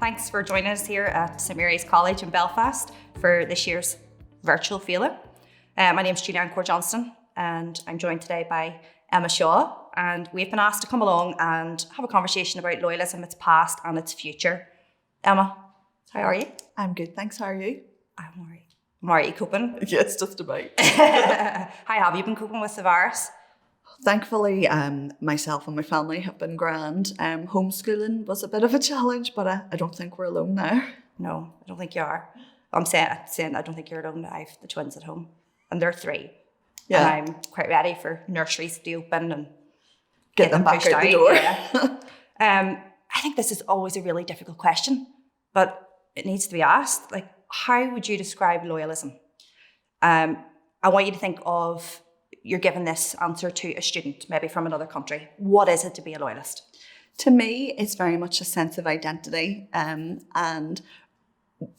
Thanks for joining us here at St Mary's College in Belfast for this year's virtual Féile. My name is Corr-Johnston and I'm joined today by Emma Shaw, and we've been asked to come along and have a conversation about loyalism, its past and its future. Emma, how are you? I'm good, thanks. How are you? I'm alright. I'm alright, you coping? Yes, just about. How have you been coping with the virus? Thankfully, myself and my family have been grand. Homeschooling was a bit of a challenge, but I don't think we're alone now. No, I don't think you are. I'm saying I don't think you're alone. I have the twins at home, and they're 3. Yeah. And I'm quite ready for nurseries to open and get them back out the door. Yeah. I think this is always a really difficult question, but it needs to be asked. Like, how would you describe loyalism? I want you to think of, you're giving this answer to a student, maybe from another country. What is it to be a loyalist? To me, it's very much a sense of identity, and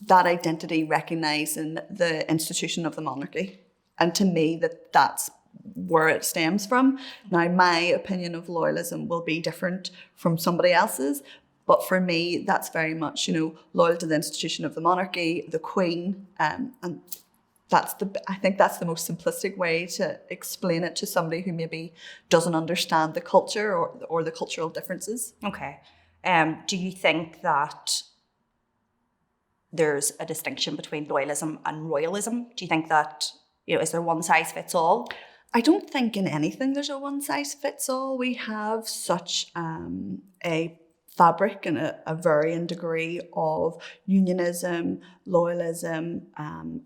that identity recognising the institution of the monarchy. And to me, that's where it stems from. Now, my opinion of loyalism will be different from somebody else's, but for me, that's very much, loyal to the institution of the monarchy, the Queen, and I think that's the most simplistic way to explain it to somebody who maybe doesn't understand the culture or the cultural differences. Okay. Do you think that there's a distinction between loyalism and royalism? Do you think that, is there one size fits all? I don't think in anything there's a one size fits all. We have such a fabric and a varying degree of unionism, loyalism,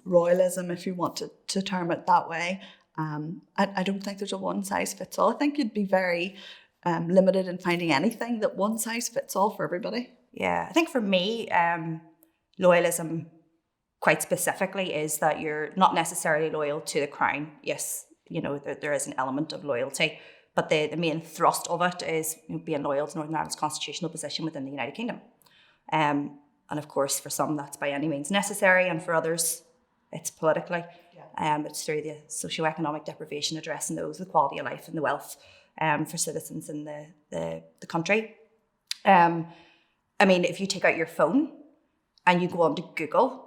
royalism, if you want to term it that way. I don't think there's a one size fits all. I think you'd be very limited in finding anything that one size fits all for everybody. Yeah, I think for me, loyalism quite specifically is that you're not necessarily loyal to the crown. Yes, there is an element of loyalty, but the main thrust of it is being loyal to Northern Ireland's constitutional position within the United Kingdom. And of course, for some, that's by any means necessary, and for others, it's politically. Yeah. It's through the socio-economic deprivation, addressing those, the quality of life and the wealth for citizens in the country. If you take out your phone and you go on to Google,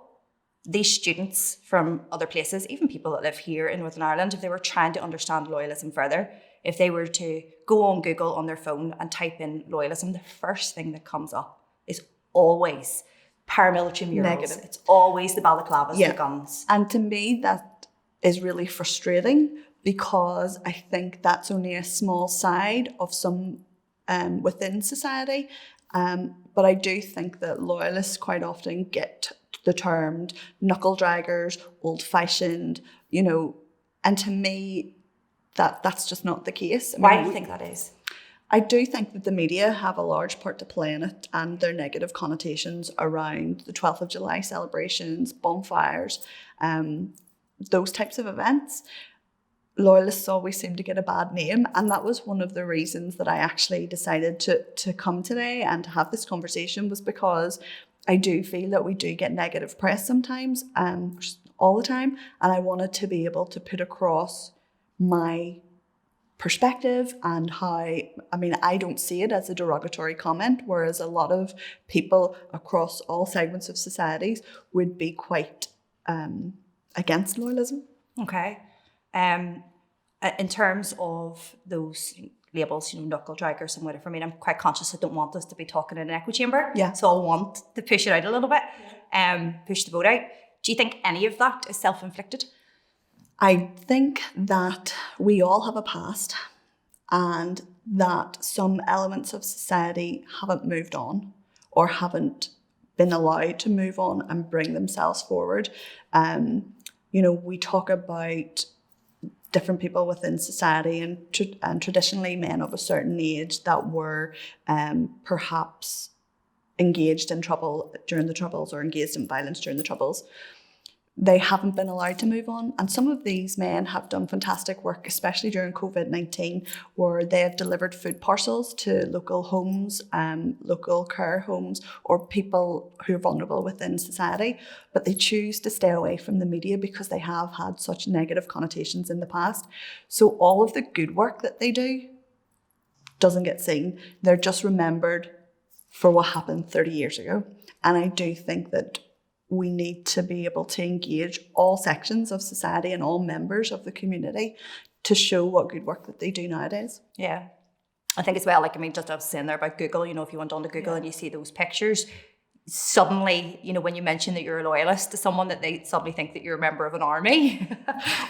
these students from other places, even people that live here in Northern Ireland, if they were trying to understand loyalism further, if they were to go on Google on their phone and type in loyalism, the first thing that comes up is always paramilitary murals. Negative. It's always the balaclavas, the guns. And to me, that is really frustrating, because I think that's only a small side of some within society. But I do think that loyalists quite often get the termed knuckle draggers, old-fashioned, and to me, that's just not the case. Why do you think that is? I do think that the media have a large part to play in it, and their negative connotations around the 12th of July celebrations, bonfires, those types of events. Loyalists always seem to get a bad name, and that was one of the reasons that I actually decided to come today and to have this conversation, was because I do feel that we do get negative press sometimes, all the time, and I wanted to be able to put across my perspective and how, I don't see it as a derogatory comment, whereas a lot of people across all segments of societies would be quite against loyalism. Okay. In terms of those labels, knuckle draggers and whatever, I'm quite conscious I don't want us to be talking in an echo chamber. Yeah. So I want to push it out a little bit, push the boat out. Do you think any of that is self-inflicted? I think that we all have a past, and that some elements of society haven't moved on or haven't been allowed to move on and bring themselves forward. We talk about different people within society, and traditionally men of a certain age that were perhaps engaged in trouble during the Troubles or engaged in violence during the Troubles. They haven't been allowed to move on. And some of these men have done fantastic work, especially during COVID-19, where they have delivered food parcels to local homes, local care homes, or people who are vulnerable within society. But they choose to stay away from the media because they have had such negative connotations in the past. So all of the good work that they do doesn't get seen. They're just remembered for what happened 30 years ago. And I do think that we need to be able to engage all sections of society and all members of the community to show what good work that they do nowadays. Yeah. I think as well, like, I mean, just I was saying there about Google, you know, if you went onto Google and you see those pictures, suddenly, you know, when you mention that you're a loyalist to someone, that they suddenly think that you're a member of an army.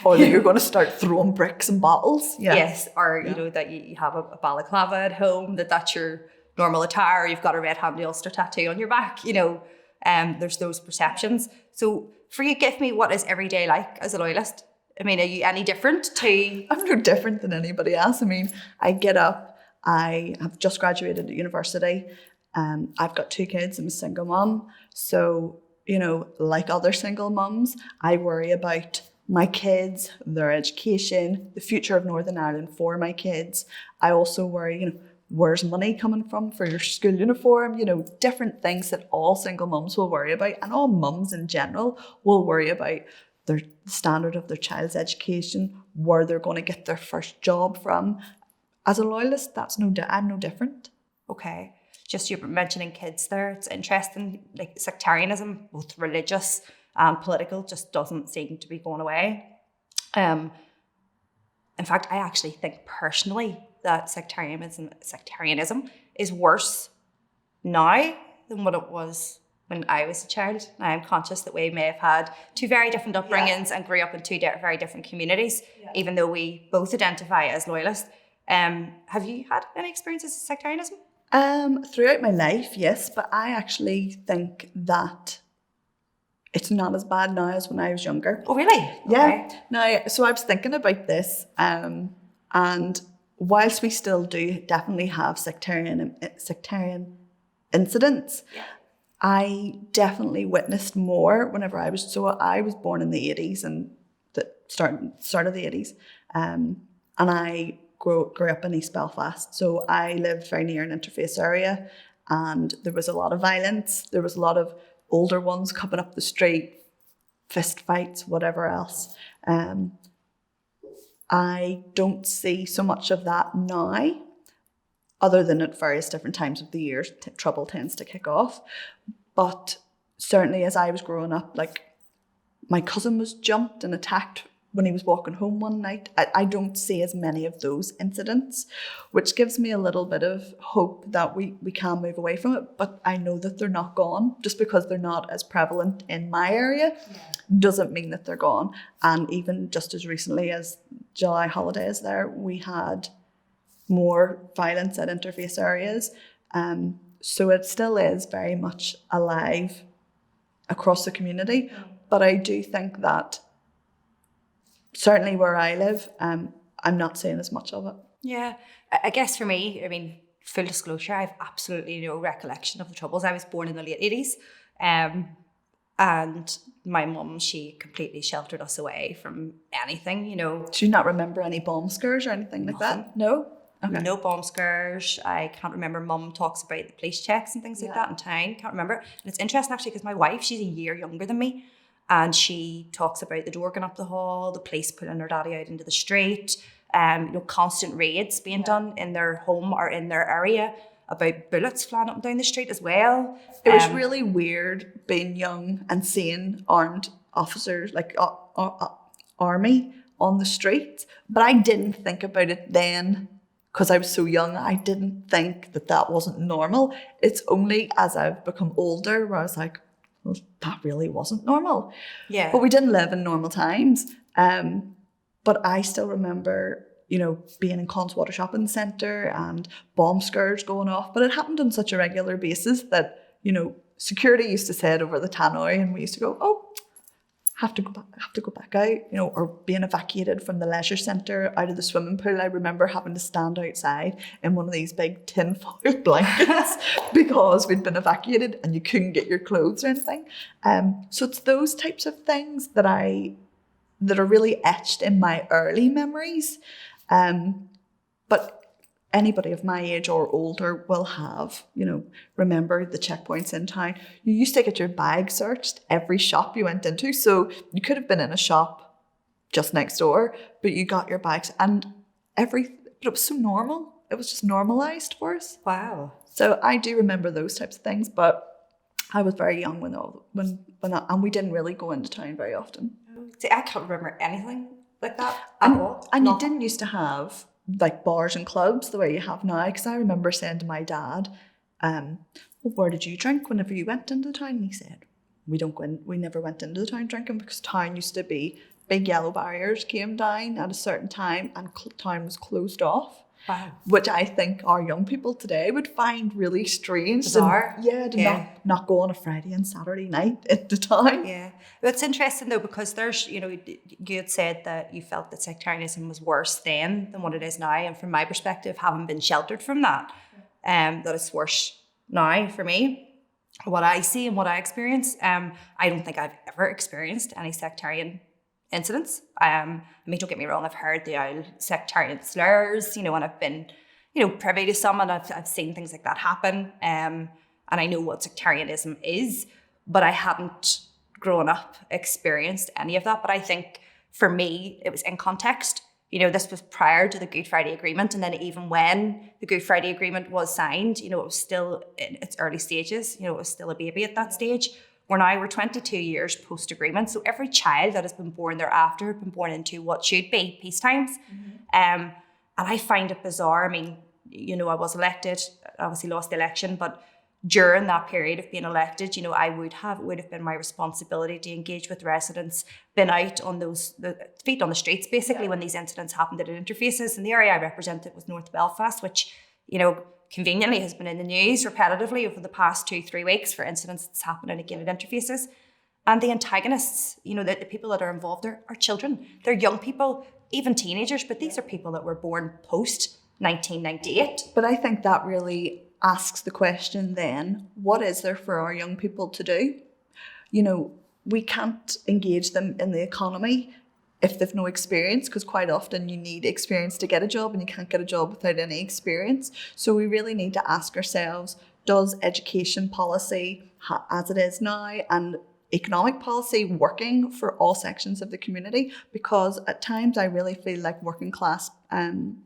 Or that you're going to start throwing bricks and bottles. Yeah. Yes, or, you know, that you have a balaclava at home, that's your normal attire, or you've got a red Hanley Ulster tattoo on your back, you know. There's those perceptions. So for you, give me, what is everyday like as a loyalist? I mean, are you any different to... I'm no different than anybody else. I mean, I get up, I have just graduated at university. I've got 2 kids. I'm a single mum. So, you know, like other single mums, I worry about my kids, their education, the future of Northern Ireland for my kids. I also worry, you know, where's money coming from for your school uniform? You know, different things that all single mums will worry about, and all mums in general will worry about their standard of their child's education, where they're going to get their first job from. As a loyalist, I'm no different. Okay. Just you were mentioning kids there. It's interesting, like sectarianism, both religious and political, just doesn't seem to be going away. In fact, I actually think personally that sectarianism is worse now than what it was when I was a child. Now, I'm conscious that we may have had 2 very different upbringings and grew up in 2 very different communities, even though we both identify as loyalists. Have you had any experiences with sectarianism? Throughout my life, yes, but I actually think that it's not as bad now as when I was younger. Oh, really? Yeah. Okay. Now, so I was thinking about this, and whilst we still do definitely have sectarian incidents, I definitely witnessed more whenever I was born in the 80s and the start of the 80s, and I grew up in East Belfast. So I lived very near an interface area, and there was a lot of violence. There was a lot of older ones coming up the street, fist fights, whatever else. I don't see so much of that now, other than at various different times of the year, trouble tends to kick off. But certainly as I was growing up, like my cousin was jumped and attacked when he was walking home one night. I don't see as many of those incidents, which gives me a little bit of hope that we can move away from it. But I know that they're not gone. Just because they're not as prevalent in my area doesn't mean that they're gone. And even just as recently as July holidays there, we had more violence at interface areas. So it still is very much alive across the community. But I do think that certainly where I live, I'm not seeing as much of it. Yeah, I guess for me, I mean, full disclosure, I have absolutely no recollection of the Troubles. I was born in the late 80s, and my mum, she completely sheltered us away from anything, you know. Do you not remember any bomb scares or anything like that? No? Okay. No bomb scares. I can't remember. Mum talks about the police checks and things like that in town. Can't remember. And it's interesting actually because my wife, she's a year younger than me. And she talks about the door going up the hall, the police pulling her daddy out into the street, you know, constant raids being done in their home or in their area, about bullets flying up and down the street as well. It was really weird being young and seeing armed officers, like army on the streets. But I didn't think about it then because I was so young. I didn't think that wasn't normal. It's only as I've become older where I was like, well, that really wasn't normal. Yeah. But we didn't live in normal times. But I still remember, you know, being in Conswater Shopping Centre and bomb scares going off. But it happened on such a regular basis that, you know, security used to say it over the tannoy and we used to go, oh, have to go back out, you know, or being evacuated from the leisure centre out of the swimming pool. I remember having to stand outside in one of these big tinfoil blankets because we'd been evacuated and you couldn't get your clothes or anything. So it's those types of things that are really etched in my early memories. But anybody of my age or older will have, you know, remember the checkpoints in town. You used to get your bag searched every shop you went into. So you could have been in a shop just next door, but you got your bags but it was so normal. It was just normalized for us. Wow. So I do remember those types of things, but I was very young when that, and we didn't really go into town very often. See, I can't remember anything like that at all. And you didn't used to have like bars and clubs the way you have now, because I remember saying to my dad, well, where did you drink whenever you went into the town? And he said, we never went into the town drinking, because town used to be big yellow barriers came down at a certain time and town was closed off. Wow. Which I think our young people today would find really strange. Bizarre. Not go on a Friday and Saturday night into town. Yeah. But it's interesting though, because there's, you had said that you felt that sectarianism was worse then than what it is now. And from my perspective, having been sheltered from that, that it's worse now for me. What I see and what I experience, I don't think I've ever experienced any sectarian incidents. I mean, don't get me wrong, I've heard the old sectarian slurs, and I've been, privy to some, and I've seen things like that happen. And I know what sectarianism is, but I hadn't grown up experienced any of that. But I think for me, it was in context. This was prior to the Good Friday Agreement, and then even when the Good Friday Agreement was signed, it was still in its early stages. It was still a baby at that stage. We're 22 years post-agreement, so every child that has been born thereafter has been born into what should be peace times. And I find it bizarre. I mean, I was elected, obviously lost the election, but during that period of being elected, it would have been my responsibility to engage with residents, been out on the feet on the streets, basically, when these incidents happened at interfaces. And the area I represented was North Belfast, which, conveniently has been in the news repetitively over the past 2-3 weeks for incidents that's happened again at interfaces. And the antagonists, the people that are involved there are children. They're young people, even teenagers, but these are people that were born post 1998. But I think that really asks the question then, what is there for our young people to do? We can't engage them in the economy if they've no experience, because quite often you need experience to get a job, and you can't get a job without any experience. So we really need to ask ourselves, does education policy as it is now and economic policy working for all sections of the community? Because at times I really feel like working class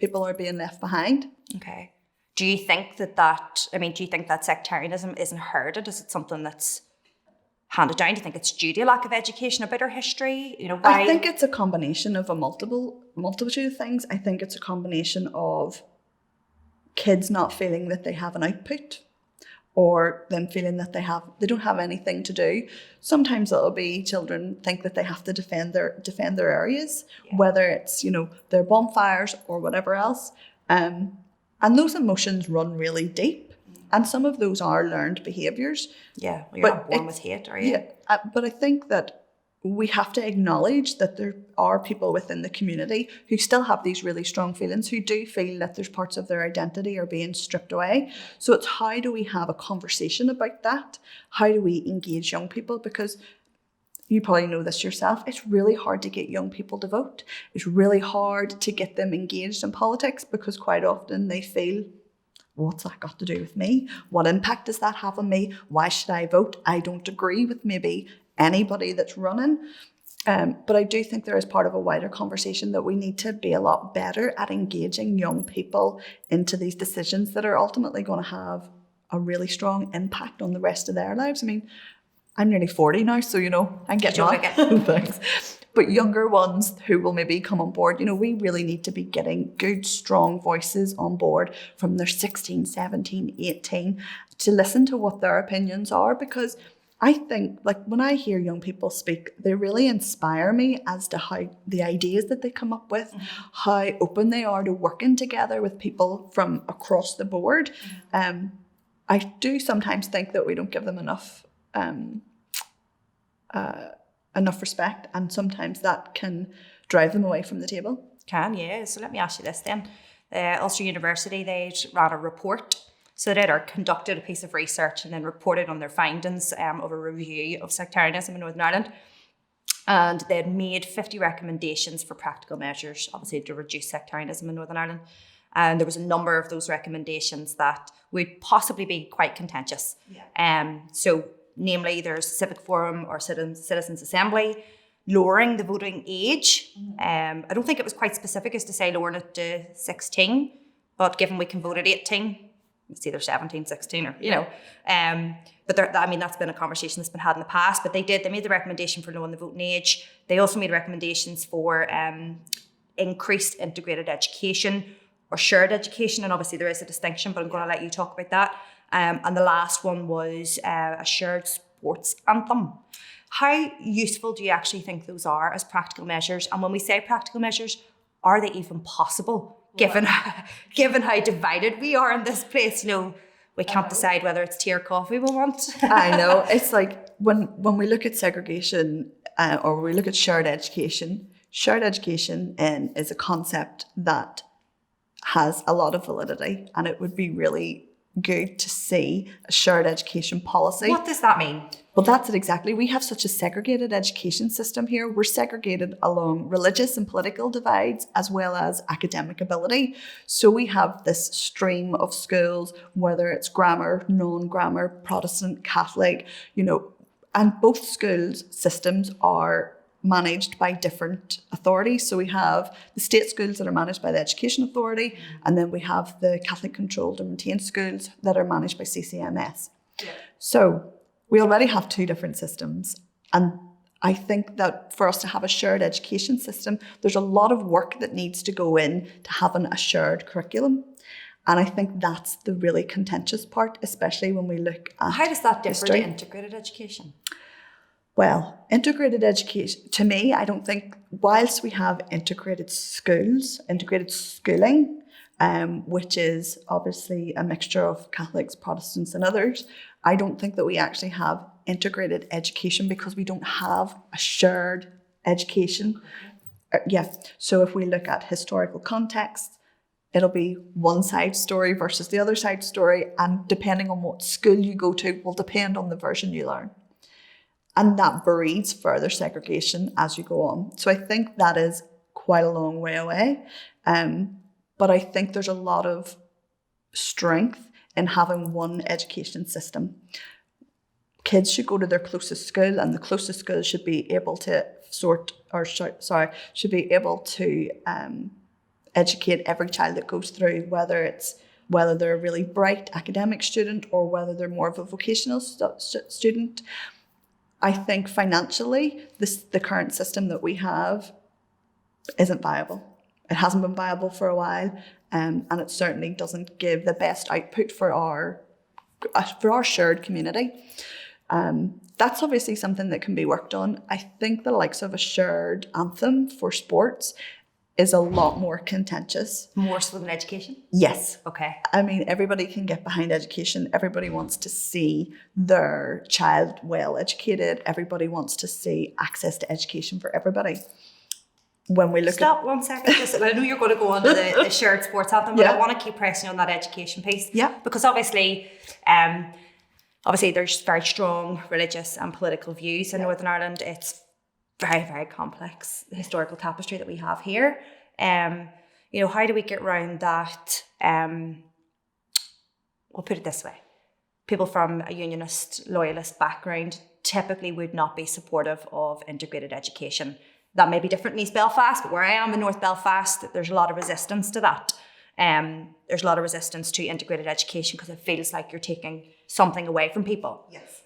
people are being left behind. Okay. Do you think that sectarianism is inherited? Is it something that's handed down? Do you think it's due to a lack of education about our history? Why? I think it's a combination of a multitude of things. I think it's a combination of kids not feeling that they have an output, or them feeling that they don't have anything to do. Sometimes it'll be children think that they have to defend their areas, whether it's their bonfires or whatever else. And those emotions run really deep. And some of those are learned behaviours. Yeah, well, you're not born with hate, are you? Yeah, but I think that we have to acknowledge that there are people within the community who still have these really strong feelings, who do feel that there's parts of their identity are being stripped away. So it's how do we have a conversation about that? How do we engage young people? Because you probably know this yourself, it's really hard to get young people to vote. It's really hard to get them engaged in politics, because quite often they feel, what's that got to do with me? What impact does that have on me? Why should I vote? I don't agree with maybe anybody that's running. But I do think there is part of a wider conversation that we need to be a lot better at engaging young people into these decisions that are ultimately going to have a really strong impact on the rest of their lives. I mean, I'm nearly 40 now, so, I'm getting on. Thanks. But younger ones who will maybe come on board, we really need to be getting good, strong voices on board from their 16, 17, 18 to listen to what their opinions are. Because I think, when I hear young people speak, they really inspire me as to how the ideas that they come up with, how open they are to working together with people from across the board. I do sometimes think that we don't give them enough respect, and sometimes that can drive them away from the table. Yeah. So let me ask you this then. Ulster University, they ran a report. So they had conducted a piece of research and then reported on their findings of a review of sectarianism in Northern Ireland. And they had made 50 recommendations for practical measures, obviously, to reduce sectarianism in Northern Ireland. And there was a number of those recommendations that would possibly be quite contentious. So namely, there's civic forum or citizens assembly, lowering the voting age. I don't think it was quite specific as to say lowering it to 16, but given we can vote at 18, it's either 17, 16 or, you know. But that's been a conversation that's been had in the past. But they made the recommendation for lowering the voting age. They also made recommendations for increased integrated education or shared education. And obviously there is a distinction, but I'm going to let you talk about that. And the last one was a shared sports anthem. How useful do you actually think those are as practical measures? And when we say practical measures, are they even possible? Given how divided we are in this place, you know, we can't decide whether it's tea or coffee we want. I know. It's like when we look at segregation or we look at shared education is a concept that has a lot of validity, and it would be really good to see a shared education policy. What does that mean? Well, that's it exactly. We have such a segregated education system here. We're segregated along religious and political divides as well as academic ability. So we have this stream of schools, whether it's grammar, non-grammar, Protestant, Catholic, you know, and both schools systems are managed by different authorities. So we have the state schools that are managed by the Education Authority, and then we have the Catholic controlled and maintained schools that are managed by CCMS. Yeah. So we already have two different systems. And I think that for us to have a shared education system, there's a lot of work that needs to go in to having a shared curriculum. And I think that's the really contentious part, especially when we look at how does that differ history. To integrated education? Well, integrated education, to me, I don't think, whilst we have integrated schools, integrated schooling, which is obviously a mixture of Catholics, Protestants and others, I don't think that we actually have integrated education because we don't have a shared education. So if we look at historical context, it'll be one side story versus the other side story, and depending on what school you go to will depend on the version you learn. And that breeds further segregation as you go on. So I think that is quite a long way away. But I think there's a lot of strength in having one education system. Kids should go to their closest school, and the closest school should be able to educate every child that goes through, whether they're a really bright academic student or whether they're more of a vocational student. I think financially, the current system that we have isn't viable. It hasn't been viable for a while, and it certainly doesn't give the best output for our shared community. That's obviously something that can be worked on. I think the likes of a shared anthem for sports is a lot more contentious. More so than education? Yes. Okay. I mean, everybody can get behind education. Everybody wants to see their child well educated. Everybody wants to see access to education for everybody. When we look Stop 1 second. I know you're going to go on to the shared sports anthem, but I want to keep pressing on that education piece. Yeah. Because obviously there's very strong religious and political views in Northern Ireland. It's very, very complex historical tapestry that we have here. How do we get around that? We'll put it this way. People from a unionist, loyalist background typically would not be supportive of integrated education. That may be different in East Belfast, but where I am in North Belfast, there's a lot of resistance to that. There's a lot of resistance to integrated education because it feels like you're taking something away from people. Yes.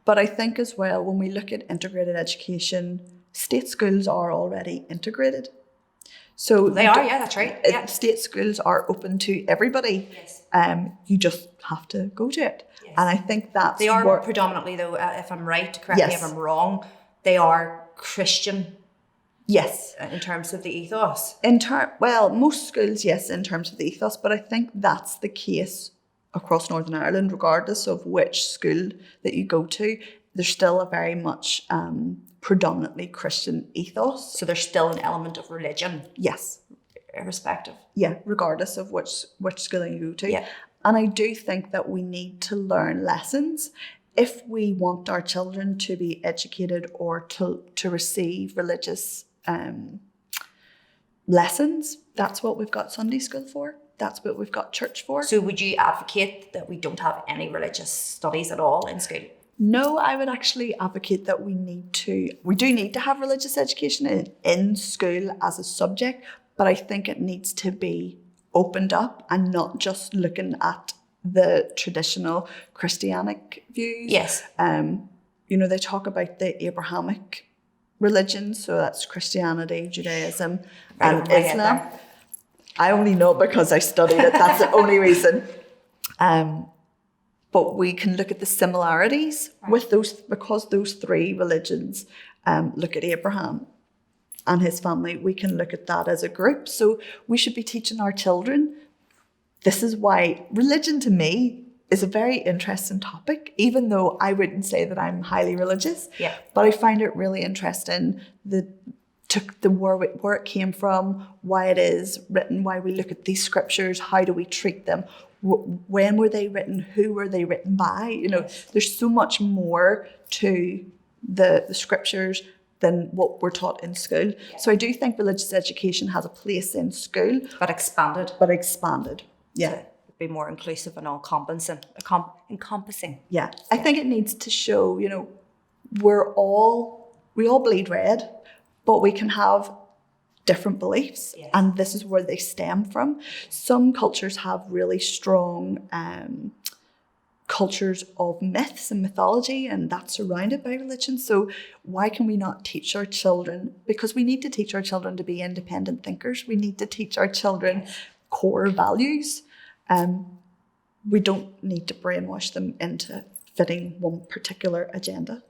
But I think as well, when we look at integrated education, state schools are already integrated. So they are, yeah, that's right. Yeah. State schools are open to everybody. Yes. You just have to go to it. Yes. And I think that's... They are predominantly, though, if I'm right, correct me if I'm wrong, they are Christian. Yes. In terms of the ethos. Most schools, yes, in terms of the ethos, but I think that's the case across Northern Ireland, regardless of which school that you go to. There's still a very much predominantly Christian ethos. So there's still an element of religion. Yes. Irrespective. Yeah, regardless of which schooling you go to. Yeah. And I do think that we need to learn lessons. If we want our children to be educated or to receive religious lessons, that's what we've got Sunday school for. That's what we've got church for. So would you advocate that we don't have any religious studies at all in school? No, I would actually advocate that we do need to have religious education in school as a subject, but I think it needs to be opened up and not just looking at the traditional Christianic views. Yes. They talk about the Abrahamic religions, so that's Christianity, Judaism, and Islam. I only know because I studied it. That's the only reason. But we can look at the similarities with those, because those three religions look at Abraham and his family. We can look at that as a group. So we should be teaching our children. This is why religion to me is a very interesting topic, even though I wouldn't say that I'm highly religious. Yeah. But I find it really interesting where it came from, why it is written, why we look at these scriptures, how do we treat them, when were they written, who were they written by? There's so much more to the scriptures than what we're taught in school. Yeah. So I do think religious education has a place in school. But expanded. Yeah. To be more inclusive and encompassing. Yeah. I think it needs to show, we all bleed red, but we can have different beliefs. Yes. And this is where they stem from. Some cultures have really strong cultures of myths and mythology, and that's surrounded by religion. So why can we not teach our children? Because we need to teach our children to be independent thinkers. We need to teach our children core values. We don't need to brainwash them into fitting one particular agenda.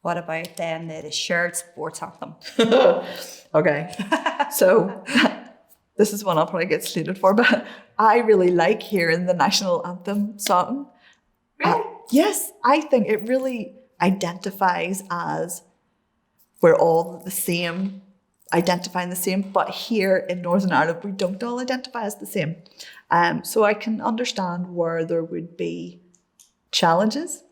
What about then the shared sports anthem? Okay, so this is one I'll probably get slated for, but I really like hearing the national anthem song. Really? Yes, I think it really identifies as we're all the same, identifying the same, but here in Northern Ireland, we don't all identify as the same. So I can understand where there would be challenges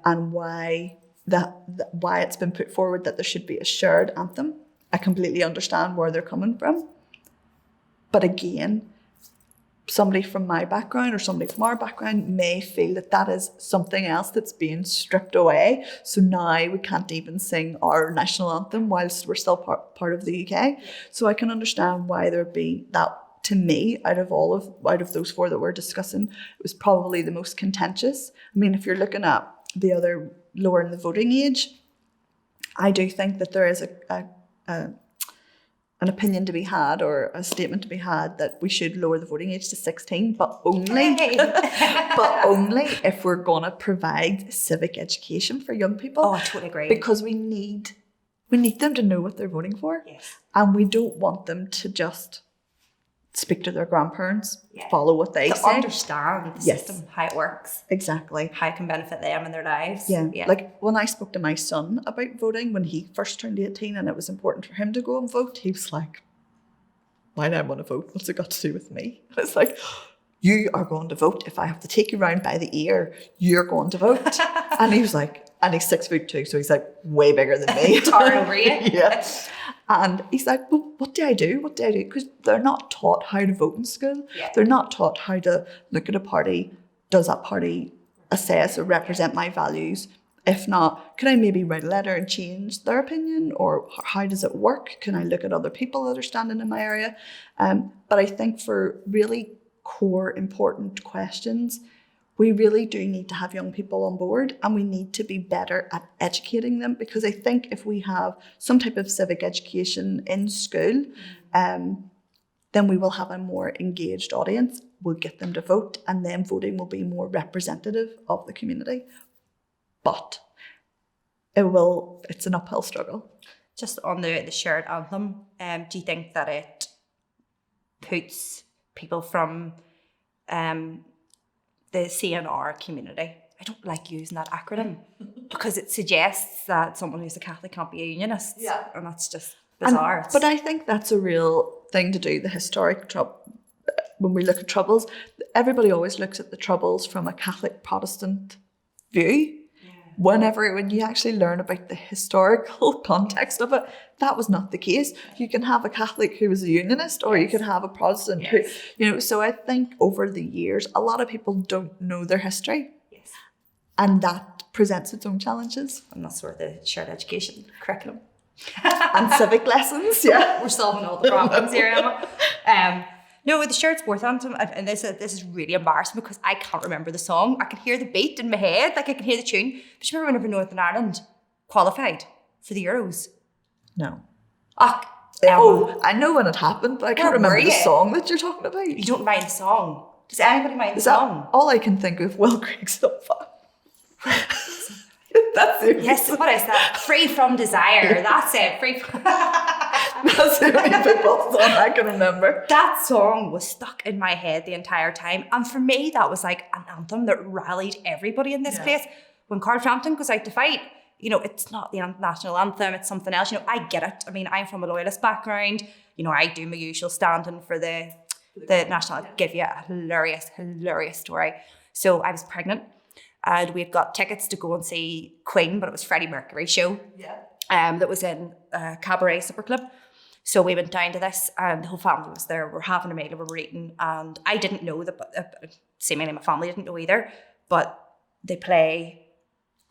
and why it's been put forward that there should be a shared anthem. I completely understand where they're coming from. But again, somebody from my background or somebody from our background may feel that is something else that's being stripped away. So now we can't even sing our national anthem whilst we're still part of the UK. So I can understand why there'd be that. To me, out of those four that we're discussing, it was probably the most contentious. I mean, if you're looking at the other lowering the voting age, I do think that there is an opinion to be had, or a statement to be had, that we should lower the voting age to 16, but only if we're going to provide civic education for young people. Oh, I totally agree. Because we need them to know what they're voting for. Yes. And we don't want them to just speak to their grandparents, follow what they say. To understand the system, how it works. Exactly. How it can benefit them in their lives. Yeah. Like when I spoke to my son about voting, when he first turned 18 and it was important for him to go and vote, he was like, why do I want to vote? What's it got to do with me? And it's like, you are going to vote. If I have to take you round by the ear, you're going to vote. And he was like, and he's 6'2", so he's like way bigger than me. Tar over you. Yeah. And he's like, well, what do I do? Because they're not taught how to vote in school. Yeah. They're not taught how to look at a party. Does that party assess or represent my values? If not, can I maybe write a letter and change their opinion? Or how does it work? Can I look at other people that are standing in my area? But I think for really core important questions, we really do need to have young people on board, and we need to be better at educating them, because I think if we have some type of civic education in school, then we will have a more engaged audience. We'll get them to vote, and then voting will be more representative of the community. But it's an uphill struggle. Just on the shared anthem, do you think that it puts people from the CNR community? I don't like using that acronym because it suggests that someone who's a Catholic can't be a unionist. Yeah. And that's just bizarre. But I think that's a real thing to do. The historic when we look at Troubles, everybody always looks at the Troubles from a Catholic Protestant view. When you actually learn about the historical context of it, that was not the case. You can have a Catholic who was a unionist, or you could have a Protestant who, so I think over the years, a lot of people don't know their history. Yes. And that presents its own challenges. And that's where the shared education curriculum and civic lessons, yeah. We're solving all the problems here, Emma. No, with the shared sports anthem, and this is really embarrassing because I can't remember the song. I can hear the beat in my head, like I can hear the tune. But you remember whenever Northern Ireland qualified for the Euros? No. I know when it happened, but I can't remember the song that you're talking about. You don't mind the song? Does anybody mind the song? All I can think of, Will Craig's so fun. That's it. Yes, what is that? Free from Desire. That's it. Free from... That's the only football song I can remember. That song was stuck in my head the entire time. And for me, that was like an anthem that rallied everybody in this place. When Corr-Johnston goes out to fight, it's not the national anthem, it's something else. I get it. I mean, I'm from a Loyalist background. I do my usual standing for the national. I'll give you a hilarious story. So I was pregnant and we'd got tickets to go and see Queen, but it was Freddie Mercury's show. Yeah. That was in Cabaret Super Club. So we went down to this and the whole family was there. We're having a meal, we were eating, and I didn't know that, seemingly my family didn't know either, but they play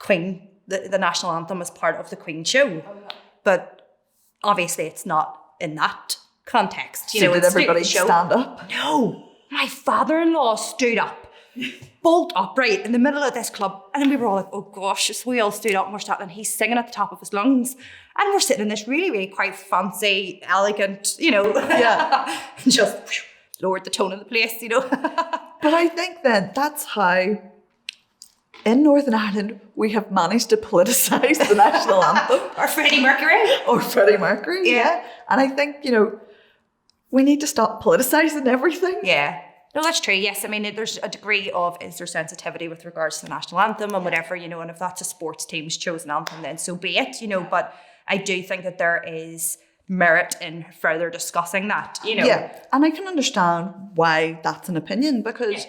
Queen, the national anthem, as part of the Queen show. Oh, yeah. But obviously it's not in that context. So did everybody stand up? No. My father-in-law stood up, bolt upright in the middle of this club, and then we were all like, oh gosh. So we all stood up and we're starting, and he's singing at the top of his lungs, and we're sitting in this really, really quite fancy, elegant, just lowered the tone of the place, But I think that that's how in Northern Ireland we have managed to politicise the national anthem. Or Freddie Mercury. Yeah. And I think, we need to stop politicising everything. Yeah. No, that's true. Yes, I mean, there's a degree of, is there sensitivity with regards to the national anthem and whatever, and if that's a sports team's chosen anthem, then so be it, but I do think that there is merit in further discussing that, Yeah, and I can understand why that's an opinion, because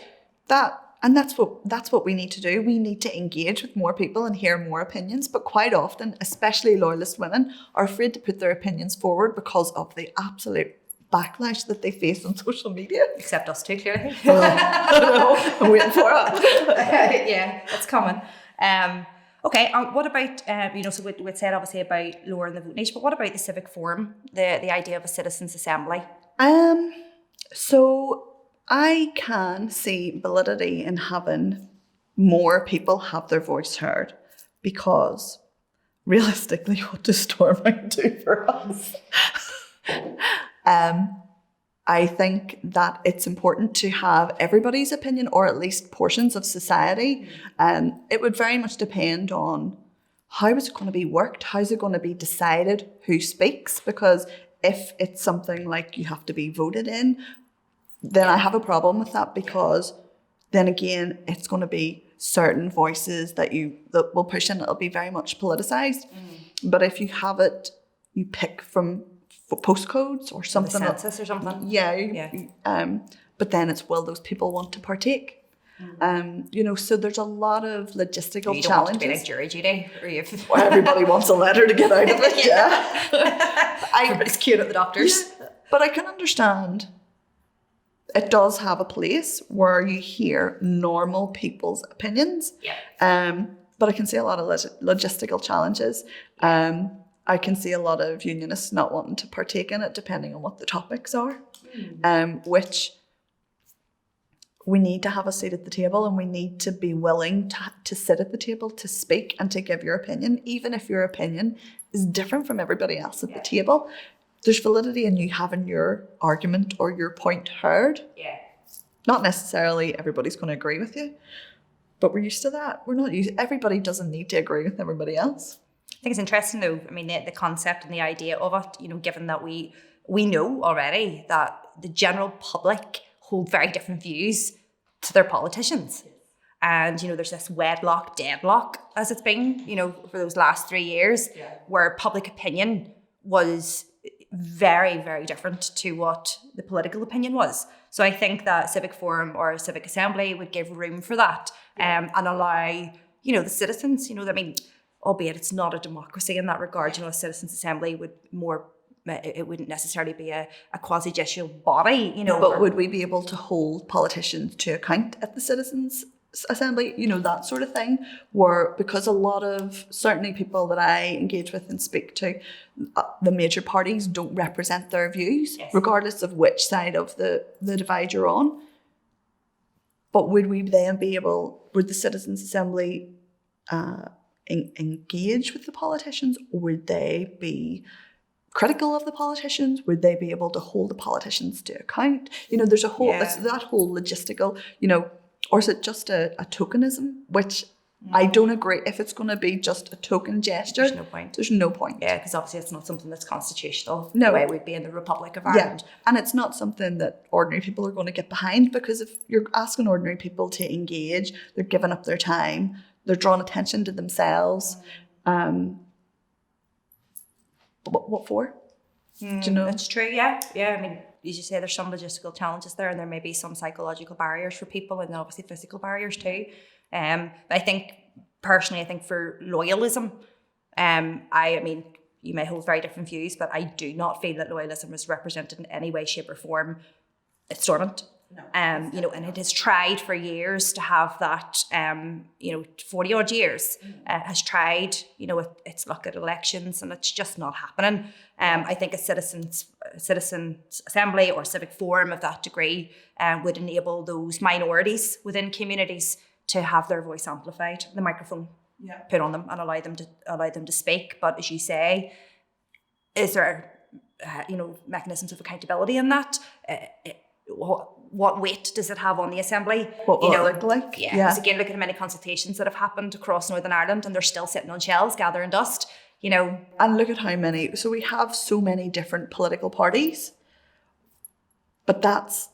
that's what we need to do. We need to engage with more people and hear more opinions, but quite often, especially Loyalist women, are afraid to put their opinions forward because of the absolute backlash that they face on social media. Except us too, clearly. I know. I'm waiting for it. Yeah, it's coming. Okay, what about, so we'd said obviously about lowering the voting age, but what about the civic forum, the idea of a citizens' assembly? So I can see validity in having more people have their voice heard, because realistically, what does Stormont do for us? I think that it's important to have everybody's opinion, or at least portions of society. It would very much depend on how is it going to be worked, how's it going to be decided who speaks, because if it's something like you have to be voted in, then I have a problem with that, because then again, it's going to be certain voices that will push in. It'll be very much politicized. But if you have it, you pick from postcodes or something. The census or something. Yeah. But then it's, will those people want to partake? So there's a lot of logistical you challenges. Want it to be like jury duty, or everybody wants a letter to get out of it. Yeah. Everybody's queuing at the doctors. Yeah, but I can understand. It does have a place where you hear normal people's opinions. Yeah. But I can see a lot of logistical challenges. I can see a lot of unionists not wanting to partake in it, depending on what the topics are. Which we need to have a seat at the table, and we need to be willing to sit at the table, to speak and to give your opinion, even if your opinion is different from everybody else at the table. There's validity in you having your argument or your point heard. Yeah. Not necessarily everybody's going to agree with you, but we're used to that. We're not used. Everybody doesn't need to agree with everybody else. I think it's interesting though. I mean, the concept and the idea of it. Given that we know already that the general public hold very different views to their politicians, and there's this deadlock as it's been. For those last 3 years, where public opinion was very, very different to what the political opinion was. So I think that civic forum or a civic assembly would give room for that, and allow, the citizens, albeit it's not a democracy in that regard, a citizens assembly would it wouldn't necessarily be a quasi-judicial body, But would we be able to hold politicians to account at the citizens assembly, you know, that sort of thing, where because a lot of certainly people that I engage with and speak to, the major parties don't represent their views, regardless of which side of the divide you're on. But would the Citizens' Assembly engage with the politicians? Or would they be critical of the politicians? Would they be able to hold the politicians to account? You know, there's a whole, that whole logistical, you know, or is it just a tokenism, which I don't agree. If it's going to be just a token gesture, there's no point. There's no point. Yeah, because obviously it's not something that's constitutional. No. The way we'd be in the Republic of Ireland. Yeah. And it's not something that ordinary people are going to get behind, because if you're asking ordinary people to engage, they're giving up their time, they're drawing attention to themselves. But what for? Do you know? That's true, yeah. Yeah, I mean, as you say, there's some logistical challenges there, and there may be some psychological barriers for people, and obviously physical barriers too. But I think, personally, for loyalism, I mean, you may hold very different views, but I do not feel that loyalism is represented in any way, shape or form at Stormont. No. You know, and it has tried for years to have that, you know, 40 odd years, has tried, you know, its luck at elections, and it's just not happening. I think a citizens' assembly or civic forum of that degree would enable those minorities within communities to have their voice amplified, the microphone put on them, and allow them to speak. But as you say, is there, you know, mechanisms of accountability in that? What weight does it have on the Assembly? What will it look like? Yeah. Because again, look at many consultations that have happened across Northern Ireland, and they're still sitting on shelves gathering dust, you know. And look at how many, so we have so many different political parties, but that's,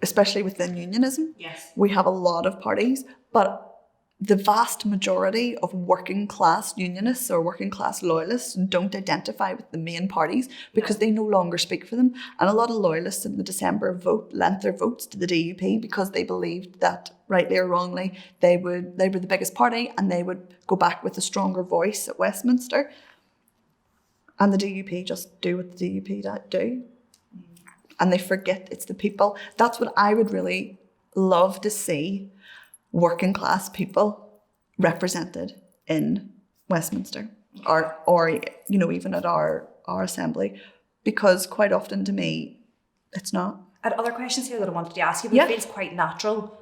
especially within unionism, we have a lot of parties, but the vast majority of working class unionists or working class loyalists don't identify with the main parties because they no longer speak for them. And a lot of loyalists in the December vote lent their votes to the DUP because they believed that, rightly or wrongly, they were the biggest party and they would go back with a stronger voice at Westminster. And the DUP just do what the DUP do. And they forget it's the people. That's what I would really love to see, working class people represented in Westminster or you know, even at our assembly, because quite often to me it's not. I had other questions here that I wanted to ask you, but it feels quite natural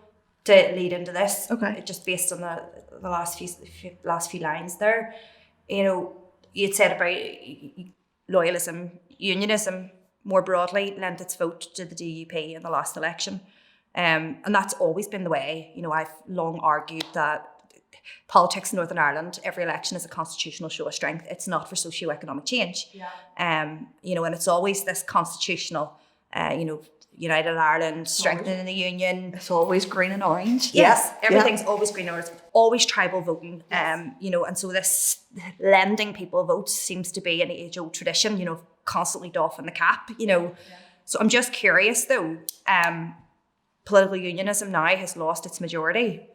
to lead into this. Okay. Just based on the last few lines there. You know, you'd said about loyalism, unionism more broadly lent its vote to the DUP in the last election. And that's always been the way. You know, I've long argued that politics in Northern Ireland, every election is a constitutional show of strength. It's not for socio-economic change. Yeah. You know, and it's always this constitutional, you know, United Ireland, strengthening the union. It's always green and orange. Yes, everything's always green and orange. Always tribal voting. You know, and so this lending people votes seems to be an age-old tradition, you know, constantly doffing the cap, you know. Yeah. So I'm just curious though, political unionism now has lost its majority,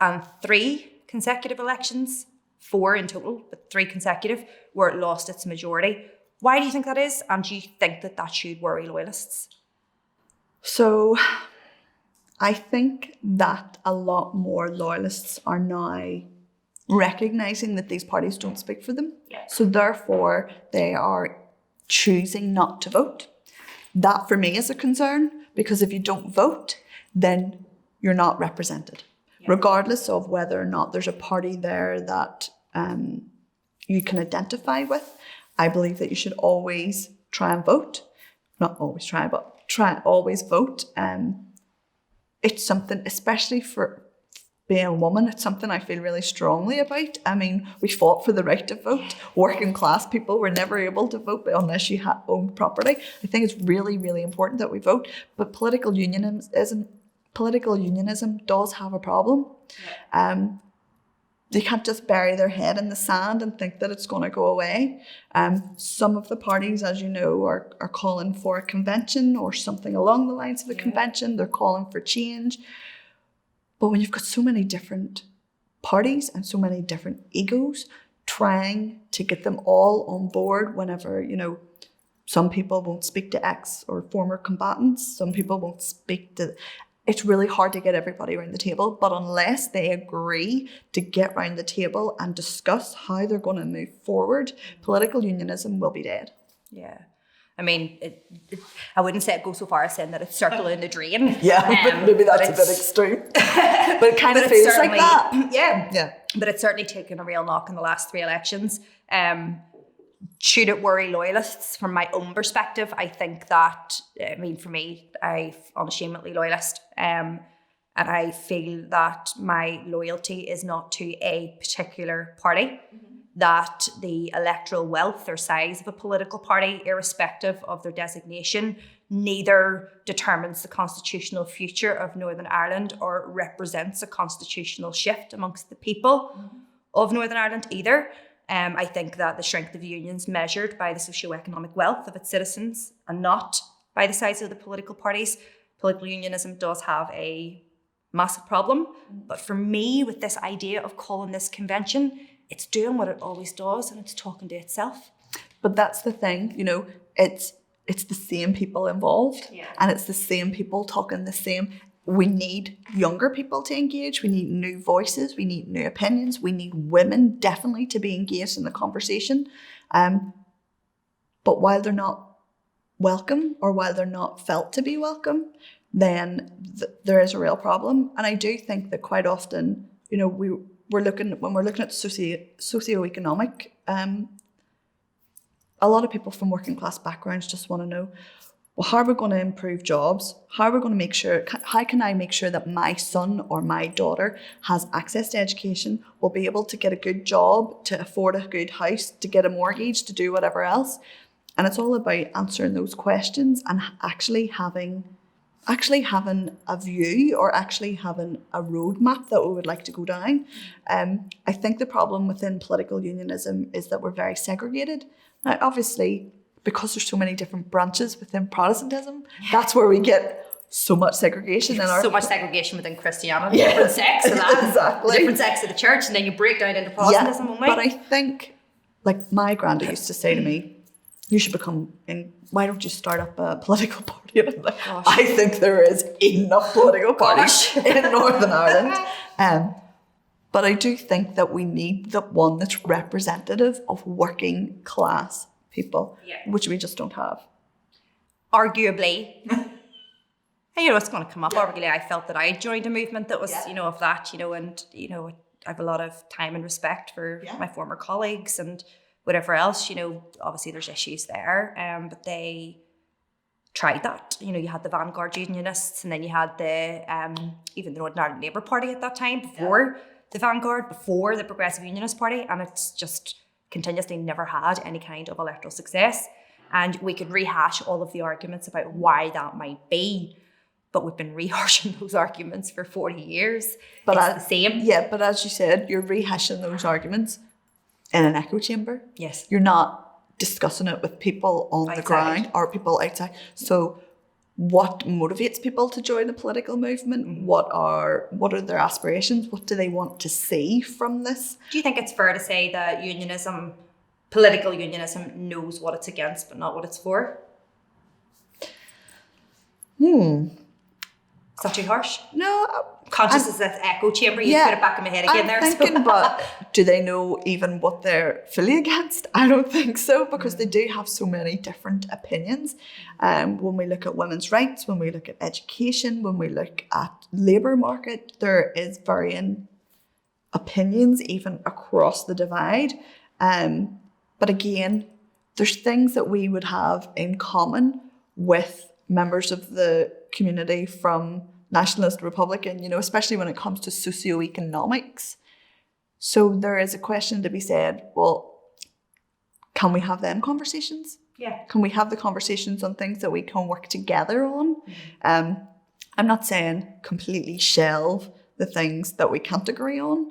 and 3 consecutive elections, 4 in total, but 3 consecutive, where it lost its majority. Why do you think that is? And do you think that should worry loyalists? So I think that a lot more loyalists are now recognising that these parties don't speak for them. Yeah. So therefore they are choosing not to vote. That for me is a concern, because if you don't vote, then you're not represented, regardless of whether or not there's a party there that you can identify with. I believe that you should always try and vote. Not always try, but always vote. It's something, especially for being a woman, it's something I feel really strongly about. I mean, we fought for the right to vote. Working class people were never able to vote unless you owned property. I think it's really, really important that we vote. But political unionism does have a problem. They can't just bury their head in the sand and think that it's going to go away. Some of the parties, as you know, are calling for a convention or something along the lines of a convention. They're calling for change. But when you've got so many different parties and so many different egos trying to get them all on board, whenever, you know, some people won't speak to ex or former combatants, some people won't speak to, it's really hard to get everybody around the table. But unless they agree to get around the table and discuss how they're going to move forward, political unionism will be dead. Yeah. I mean, I wouldn't say it goes so far as saying that it's circling the drain. Yeah, maybe that's a bit extreme. But it kind of feels like that. Yeah. But it's certainly taken a real knock in the last 3 elections. Should it worry loyalists? From my own perspective, I think that, I mean, for me, I'm unashamedly loyalist. And I feel that my loyalty is not to a particular party. That the electoral wealth or size of a political party, irrespective of their designation, neither determines the constitutional future of Northern Ireland or represents a constitutional shift amongst the people of Northern Ireland either. I think that the strength of unions measured by the socio-economic wealth of its citizens and not by the size of the political parties. Political unionism does have a massive problem. But for me, with this idea of calling this convention, it's doing what it always does, and it's talking to itself. But that's the thing, you know, it's the same people involved, and it's the same people talking the same. We need younger people to engage. We need new voices. We need new opinions. We need women definitely to be engaged in the conversation. But while they're not welcome, or while they're not felt to be welcome, then there is a real problem. And I do think that quite often, you know, when we're looking at socioeconomic, a lot of people from working class backgrounds just want to know, well, how are we going to improve jobs? How are we going to make sure, how can I make sure that my son or my daughter has access to education, will be able to get a good job, to afford a good house, to get a mortgage, to do whatever else? And it's all about answering those questions and actually having a view, or actually having a roadmap that we would like to go down. I think the problem within political unionism is that we're very segregated. Now, obviously, because there's so many different branches within Protestantism, that's where we get so much segregation. So much segregation within Christianity, different sects of that, exactly. Different sects of the church, and then you break down into Protestantism. But I think, like my granddad used to say to me, you should why don't you start up a political party? And I'm like, I think there is enough political parties in Northern Ireland. But I do think that we need the one that's representative of working class people, which we just don't have. Arguably, you know, it's going to come up. Arguably, I felt that I joined a movement that was, you know, of that, you know, and, you know, I have a lot of time and respect for my former colleagues and whatever else, you know, obviously there's issues there, but they tried that. You know, you had the Vanguard Unionists, and then you had the, even the Northern Ireland Labour Party at that time, before the Vanguard, before the Progressive Unionist Party, and it's just continuously never had any kind of electoral success. And we could rehash all of the arguments about why that might be, but we've been rehashing those arguments for 40 years. But it's the same. Yeah, but as you said, you're rehashing those arguments in an echo chamber. Yes. You're not discussing it with people on the ground or people outside. So what motivates people to join a political movement? What are their aspirations? What do they want to see from this? Do you think it's fair to say that unionism, political unionism, knows what it's against but not what it's for? Is that too harsh? No. Conscious is that echo chamber. You put it back in my head again. I'm thinking, but do they know even what they're fully against? I don't think so, because they do have so many different opinions. When we look at women's rights, when we look at education, when we look at labour market, there is varying opinions even across the divide. But again, there's things that we would have in common with members of the community from Nationalist, Republican, you know, especially when it comes to socioeconomics. So there is a question to be said, well, can we have them conversations? Yeah. Can we have the conversations on things that we can work together on? I'm not saying completely shelve the things that we can't agree on,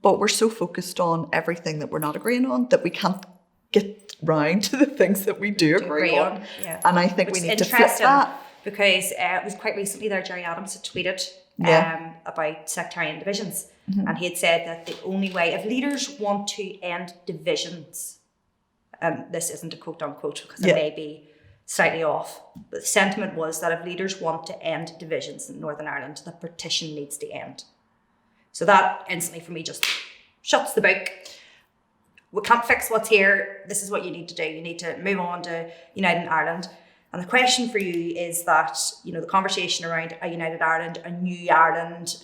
but we're so focused on everything that we're not agreeing on that we can't get round to the things that we do agree on. Yeah. And I think we need to flip that. Because it was quite recently there, Jerry Adams had tweeted about sectarian divisions. And he had said that the only way, if leaders want to end divisions, this isn't a quote unquote, because it may be slightly off. But the sentiment was that if leaders want to end divisions in Northern Ireland, the partition needs to end. So that instantly for me just shuts the book. We can't fix what's here. This is what you need to do. You need to move on to uniting Ireland. And the question for you is that, the conversation around a united Ireland, a new Ireland,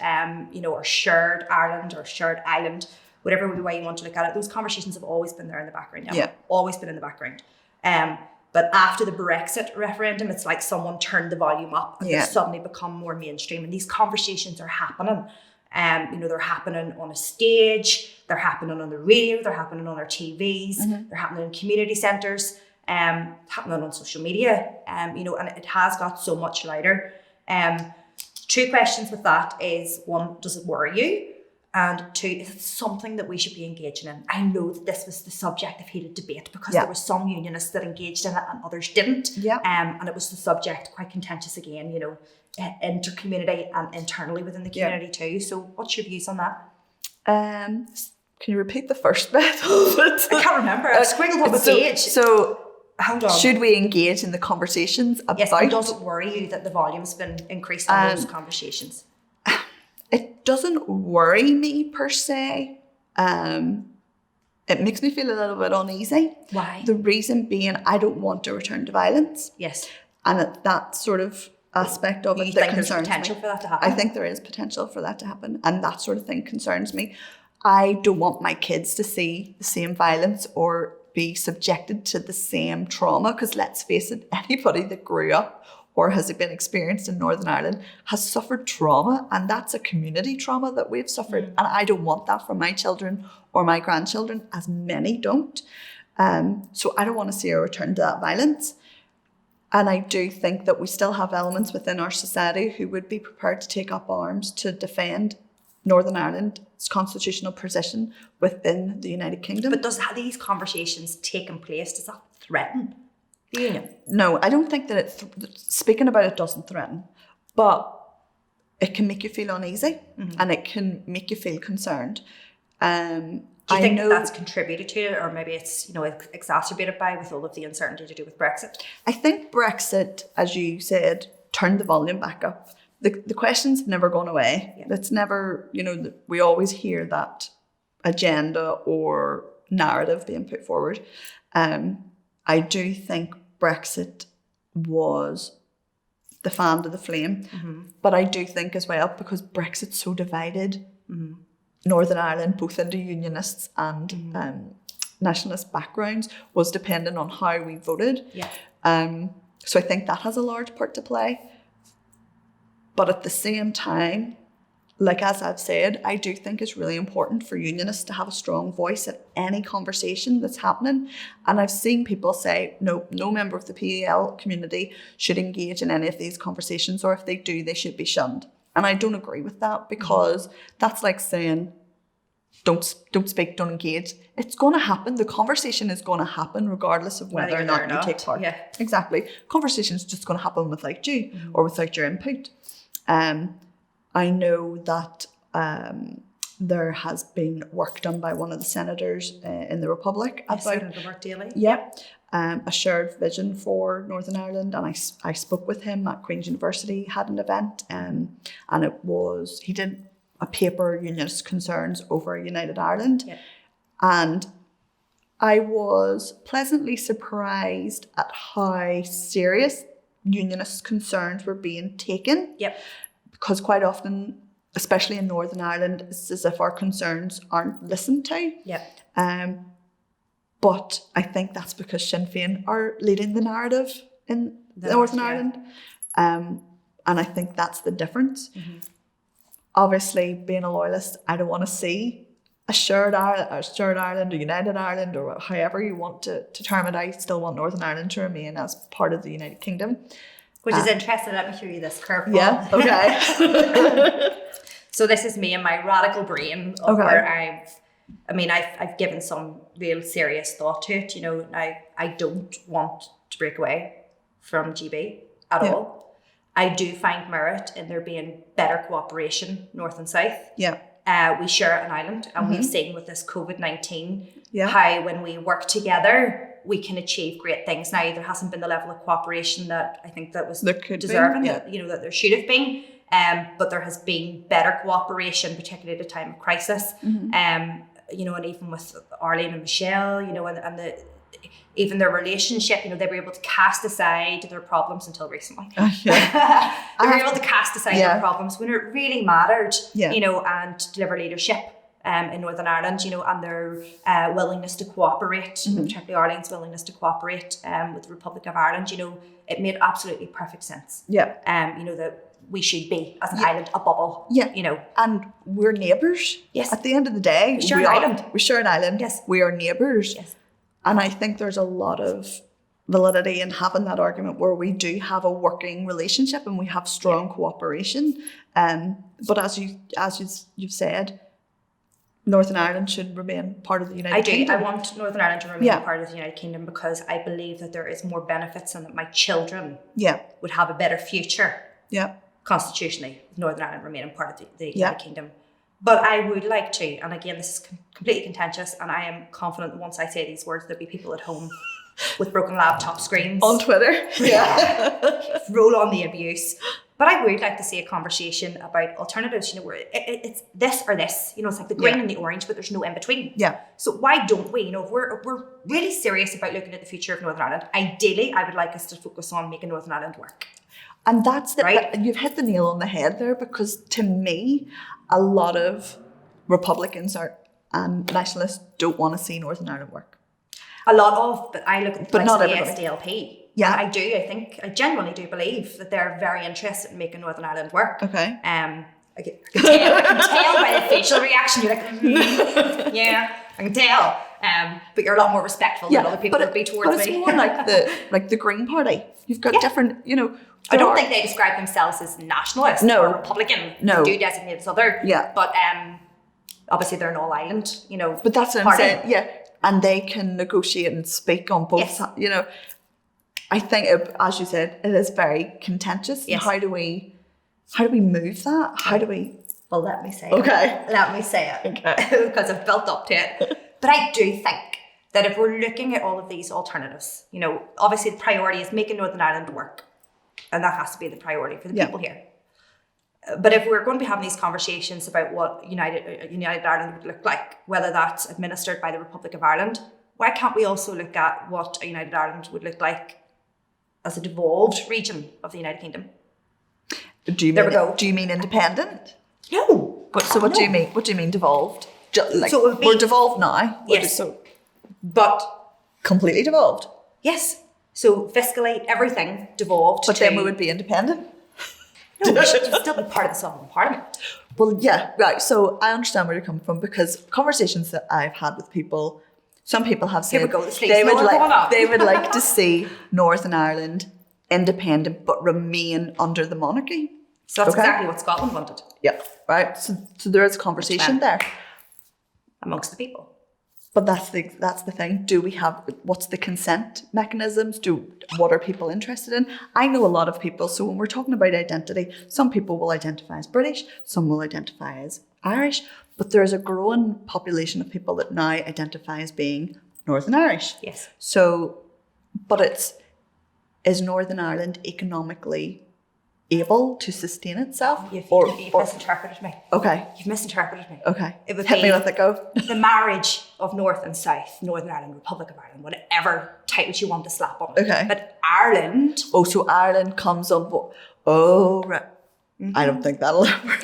or shared Ireland or shared island, whatever way you want to look at it, those conversations have always been there in the background. Yeah. Always been in the background. But after the Brexit referendum, it's like someone turned the volume up and they've suddenly become more mainstream. And these conversations are happening. They're happening on a stage, they're happening on the radio, they're happening on our TVs, they're happening in community centres, happening on social media, and it has got so much lighter. Two questions with that is, one, does it worry you? And two, is it something that we should be engaging in? I know that this was the subject of heated debate because there were some unionists that engaged in it and others didn't. And it was the subject, quite contentious again, inter-community and internally within the community too. So what's your views on that? Can you repeat the first bit? I can't remember. I've scribbled up a page. So hold on. Should we engage in the conversations about... Yes, and does it worry you that the volume's been increased in those conversations? It doesn't worry me per se. It makes me feel a little bit uneasy. Why? The reason being, I don't want to return to violence. Yes. And that sort of aspect of it that concerns me. You think there's potential for that to happen? I think there is potential for that to happen. And that sort of thing concerns me. I don't want my kids to see the same violence or be subjected to the same trauma. Because let's face it, anybody that grew up or has been experienced in Northern Ireland has suffered trauma, and that's a community trauma that we've suffered. And I don't want that for my children or my grandchildren, as many don't. So I don't want to see a return to that violence. And I do think that we still have elements within our society who would be prepared to take up arms to defend Northern Ireland's constitutional position within the United Kingdom. But does these conversations taking place, does that threaten the union? No, I don't think that speaking about it doesn't threaten, but it can make you feel uneasy and it can make you feel concerned. Do you think that's contributed to it, or maybe it's exacerbated by with all of the uncertainty to do with Brexit? I think Brexit, as you said, turned the volume back up. The question's never gone away. Yeah. It's never, we always hear that agenda or narrative being put forward. I do think Brexit was the fan to the flame, but I do think as well, because Brexit's so divided, Northern Ireland, both into unionists and nationalist backgrounds, was dependent on how we voted. Yeah. So I think that has a large part to play. But at the same time, like as I've said, I do think it's really important for unionists to have a strong voice at any conversation that's happening. And I've seen people say, no member of the PEL community should engage in any of these conversations, or if they do, they should be shunned. And I don't agree with that, because that's like saying, don't speak, don't engage. It's going to happen. The conversation is going to happen regardless of whether or not you take part. Yeah. Exactly. Conversation is just going to happen without you or without your input. I know that there has been work done by one of the senators in the Republic about Senator Mark Daly. Yeah, a shared vision for Northern Ireland, and I spoke with him at Queen's University, had an event, and he did a paper, Unionist Concerns over United Ireland, and I was pleasantly surprised at how serious Unionist concerns were being taken. Yep. Because quite often, especially in Northern Ireland, it's as if our concerns aren't listened to. Yep. But I think that's because Sinn Féin are leading the narrative in Northern Ireland. And I think that's the difference. Obviously, being a loyalist, I don't want to see a shared Ireland, a united Ireland, or however you want to term it. I still want Northern Ireland to remain as part of the United Kingdom. Which is interesting. Let me show you this curveball. Yeah, okay. So this is me and my radical brain of where I've given some real serious thought to it. I don't want to break away from GB at all. I do find merit in there being better cooperation, north and south. Yeah. We share an island, and we've seen with this COVID-19 how when we work together, we can achieve great things. Now, there hasn't been the level of cooperation that I think that was There could deserving, be, yeah. that, that there should have been. But there has been better cooperation, particularly at a time of crisis. And even with Arlene and Michelle, and even their relationship, they were able to cast aside their problems until recently. They were able to cast aside their problems when it really mattered, and deliver leadership in Northern Ireland, and their willingness to cooperate, particularly Arlene's willingness to cooperate with the Republic of Ireland. It made absolutely perfect sense. That we should be, as an island, a bubble. And we're neighbours. Yes. At the end of the day, we share an island. We share an island. Yes. We are neighbours. Yes. And I think there's a lot of validity in having that argument where we do have a working relationship and we have strong cooperation. But as you've said, Northern Ireland should remain part of the United Kingdom. I want Northern Ireland to remain part of the United Kingdom because I believe that there is more benefits and that my children would have a better future constitutionally with Northern Ireland remaining part of the United Kingdom. But I would like to, and again, this is completely contentious, and I am confident that once I say these words, there'll be people at home with broken laptop screens. On Twitter. Roll on the abuse. But I would like to see a conversation about alternatives, where it's this or this. It's like the green and the orange, but there's no in between. So why don't we, if we're really serious about looking at the future of Northern Ireland, ideally, I would like us to focus on making Northern Ireland work. And that's you've hit the nail on the head there, because to me, a lot of Republicans and nationalists don't want to see Northern Ireland work. A lot of, but I look at the not likes of the everybody. SDLP. Yeah. And I genuinely do believe that they're very interested in making Northern Ireland work. Okay. I can tell by the facial reaction, you're like, yeah, I can tell. But you're a lot more respectful than other people would be towards me. But it's more like the Green Party. You've got different, I don't think they describe themselves as nationalist or Republican. No. They do designate as other. Yeah. But obviously they're an all-island, But that's what I'm saying, And they can negotiate and speak on both sides, I think, as you said, it is very contentious. Yes. How do we move that? How do we... Well, let me say it. Okay. Let me say it. Okay. Because I've built up to it. But I do think that if we're looking at all of these alternatives, obviously the priority is making Northern Ireland work. And that has to be the priority for the people here. But if we're going to be having these conversations about what United Ireland would look like, whether that's administered by the Republic of Ireland, why can't we also look at what a United Ireland would look like as a devolved region of the United Kingdom? Do you mean independent? No. So what do you mean? What do you mean devolved? So it would be, we're devolved now. Yes. But completely devolved. Yes. So fiscally, everything devolved. But then we would be independent. No, we should still be part of the Sovereign Parliament. Well, yeah, right. So I understand where you're coming from, because conversations that I've had with people, some people have said they would like to see Northern Ireland independent but remain under the monarchy. So that's exactly what Scotland wanted. Yeah, right. So there is conversation there amongst the people. But that's the thing. Do we have, what's the consent mechanisms? What are people interested in? I know a lot of people, so when we're talking about identity, some people will identify as British, some will identify as Irish, but there's a growing population of people that now identify as being Northern Irish. Yes. So, but is Northern Ireland economically able to sustain itself? You've misinterpreted me. Okay. You've misinterpreted me. Okay. It would Hit me with it, go. The marriage of North and South, Northern Ireland, Republic of Ireland, whatever titles you want to slap on it. Okay. But Ireland... Oh, so Ireland comes on board. Oh, right. Mm-hmm. I don't think that'll ever...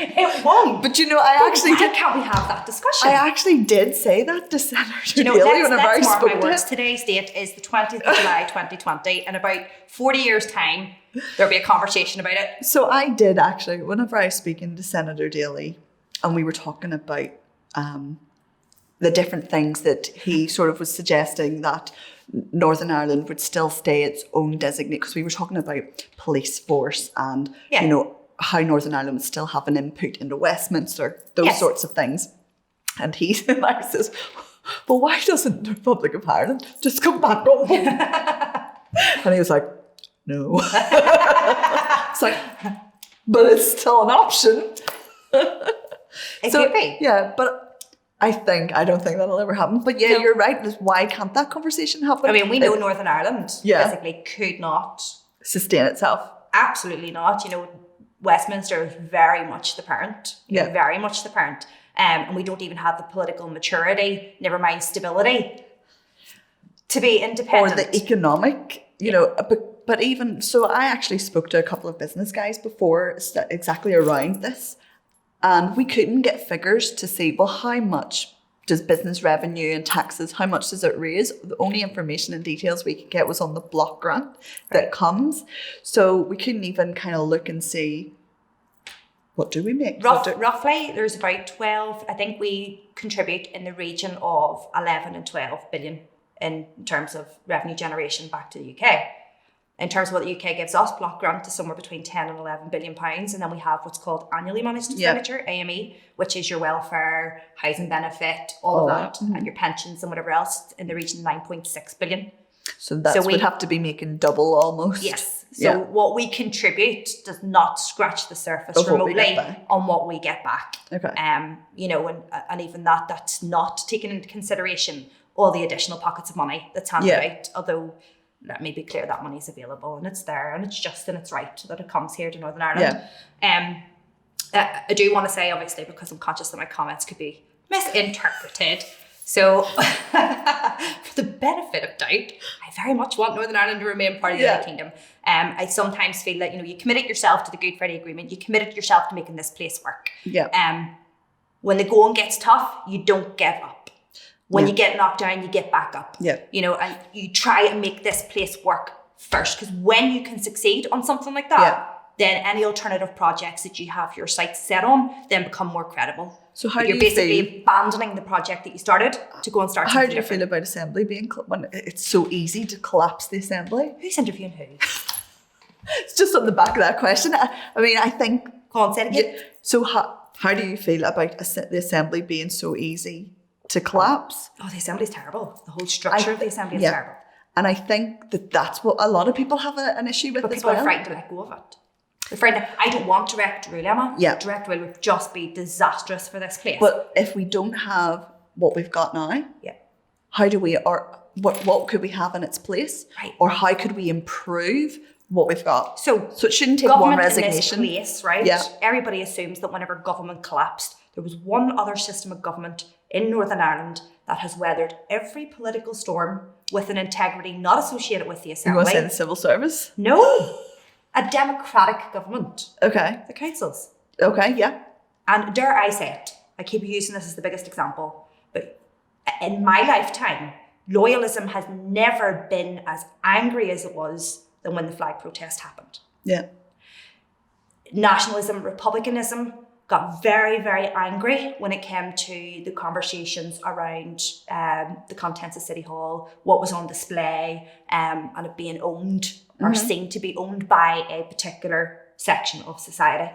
It won't. But why can't we have that discussion? I actually did say that to Senator Daly whenever I spoke to him. Words. Today's date is the 20th of July 2020. In about 40 years' time, there'll be a conversation about it. So I did actually, whenever I was speaking to Senator Daly, and we were talking about the different things that he sort of was suggesting that Northern Ireland would still stay its own designate, because we were talking about police force and, how Northern Ireland would still have an input into Westminster, those sorts of things. And he says, well, why doesn't the Republic of Ireland just come back on board? And he was like, no. It's like, but it's still an option. It could be. Yeah, but I don't think that'll ever happen. But yeah, you're right. Why can't that conversation happen? I mean, we know Northern Ireland physically could not sustain itself. Absolutely not. Westminster is very much the parent. Very much the parent. And we don't even have the political maturity, never mind stability, to be independent. Or the economic, but even, so I actually spoke to a couple of business guys before exactly around this, and we couldn't get figures to see, well, how much does business revenue and taxes, how much does it raise? The only information and details we could get was on the block grant that comes. So we couldn't even kind of look and see, what do we make? Roughly, there's about 12, I think we contribute in the region of 11 and 12 billion in terms of revenue generation back to the UK. In terms of what the UK gives us, block grant is somewhere between 10 and 11 billion pounds. And then we have what's called annually managed expenditure, AME, which is your welfare, housing benefit, all of that, and your pensions and whatever else in the region of 9.6 billion. So we would have to be making double almost. Yes. So what we contribute does not scratch the surface remotely on what we get back. Okay. And even that's not taken into consideration all the additional pockets of money that's handed out. Although, let me be clear, that money is available and it's there and it's just and it's right that it comes here to Northern Ireland. I do want to say, obviously, because I'm conscious that my comments could be misinterpreted. So, for the benefit of doubt, I very much want Northern Ireland to remain part of the United Kingdom. I sometimes feel that, you committed yourself to the Good Friday Agreement, you committed yourself to making this place work. When the going gets tough, you don't give up. When you get knocked down, you get back up. And you try and make this place work first, because when you can succeed on something like that, then any alternative projects that you have your sights set on then become more credible. So how you're do you basically abandoning the project that you started to go and start something different. How do you feel about Assembly being when it's so easy to collapse the Assembly? Who's interviewing who? It's just on the back of that question. I mean, I think... Go on, say it again. So how do you feel about the Assembly being so easy to collapse? Oh, the Assembly is terrible. The whole structure of the Assembly is terrible. And I think that's what a lot of people have an issue with. But people are frightened to let go of it. They're frightened. I don't want direct rule, Emma. Direct rule would just be disastrous for this place. But if we don't have what we've got now, how do we, or what could we have in its place? Right. Or how could we improve what we've got? So it shouldn't take one resignation. In this place, right? Everybody assumes that whenever government collapsed, there was one other system of government in Northern Ireland that has weathered every political storm with an integrity not associated with the Assembly. You want to say the civil service? No. A democratic government. Okay. The councils. Okay, yeah. And dare I say it, I keep using this as the biggest example, but in my lifetime, loyalism has never been as angry as it was than when the flag protest happened. Yeah. Nationalism, republicanism got very, very angry when it came to the conversations around the contents of City Hall, what was on display, and it being owned or seen to be owned by a particular section of society.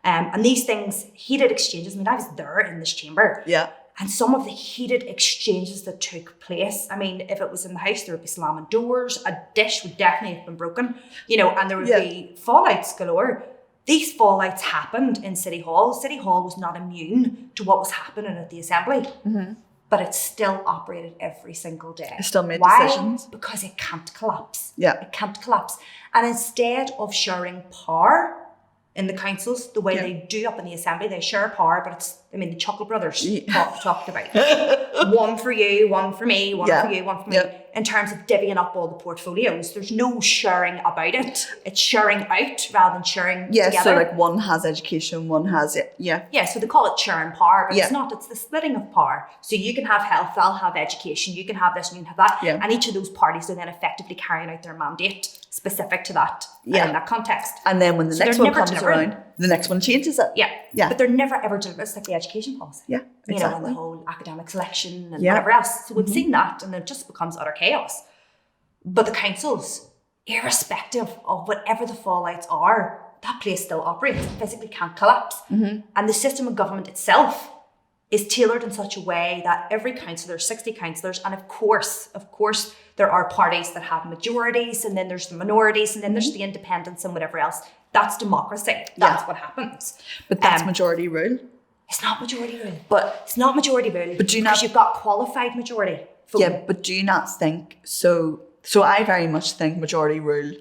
And these things, heated exchanges, I mean, I was there in this chamber. Yeah. And some of the heated exchanges that took place, I mean, if it was in the house, there would be slamming doors, a dish would definitely have been broken, and there would be fallouts galore. These fallouts happened in City Hall. City Hall was not immune to what was happening at the Assembly, but it still operated every single day. It still made Why? decisions. Because it can't collapse. Yeah. It can't collapse. And instead of sharing power in the councils, the way they do up in the Assembly, they share power, but the Chuckle Brothers talked about it. One for you, one for me, one for you, one for me. In terms of divvying up all the portfolios, there's no sharing about it. It's sharing out rather than sharing together. So like one has education, one has it. Yeah, so they call it sharing power, but it's not. It's the splitting of power. So you can have health, I'll have education, you can have this and you can have that. Yeah. And each of those parties are then effectively carrying out their mandate specific to that in that context. And then when the next one comes around, the next one changes it. Yeah. But they're never ever delivered. It's like the education policy. Yeah, exactly. And the whole academic selection and whatever else. So we've seen that, and it just becomes utter chaos. But the councils, irrespective of whatever the fallouts are, that place still operates. It physically can't collapse. And the system of government itself is tailored in such a way that every councillor, 60 councillors, and of course, there are parties that have majorities, and then there's the minorities, and then there's the independents and whatever else. That's democracy. That's what happens. But that's majority rule. It's not majority rule. But it's not majority rule because you've got qualified majority voting. Yeah, but do you not think so? So I very much think majority rule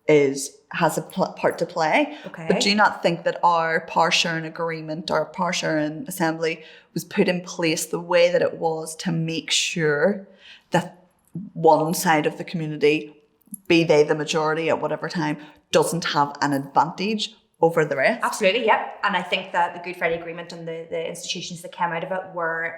has a part to play. Okay. But do you not think that our power sharing agreement or power sharing assembly was put in place the way that it was to make sure that one side of the community, be they the majority at whatever time, doesn't have an advantage over the rest? Absolutely, yep. And I think that the Good Friday Agreement and the institutions that came out of it were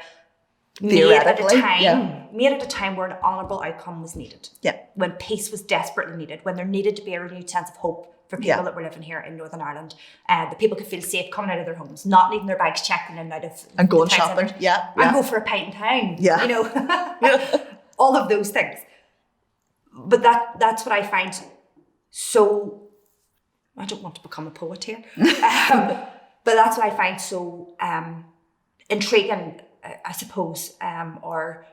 made at a time where an honourable outcome was needed. Yeah. When peace was desperately needed, when there needed to be a renewed sense of hope for people that were living here in Northern Ireland, that people could feel safe coming out of their homes, not needing their bags checked in and out of and going shopping, and go for a pint in town, you know, all of those things. But that's what I find so. I don't want to become a poet here, but that's what I find so intriguing, I suppose, or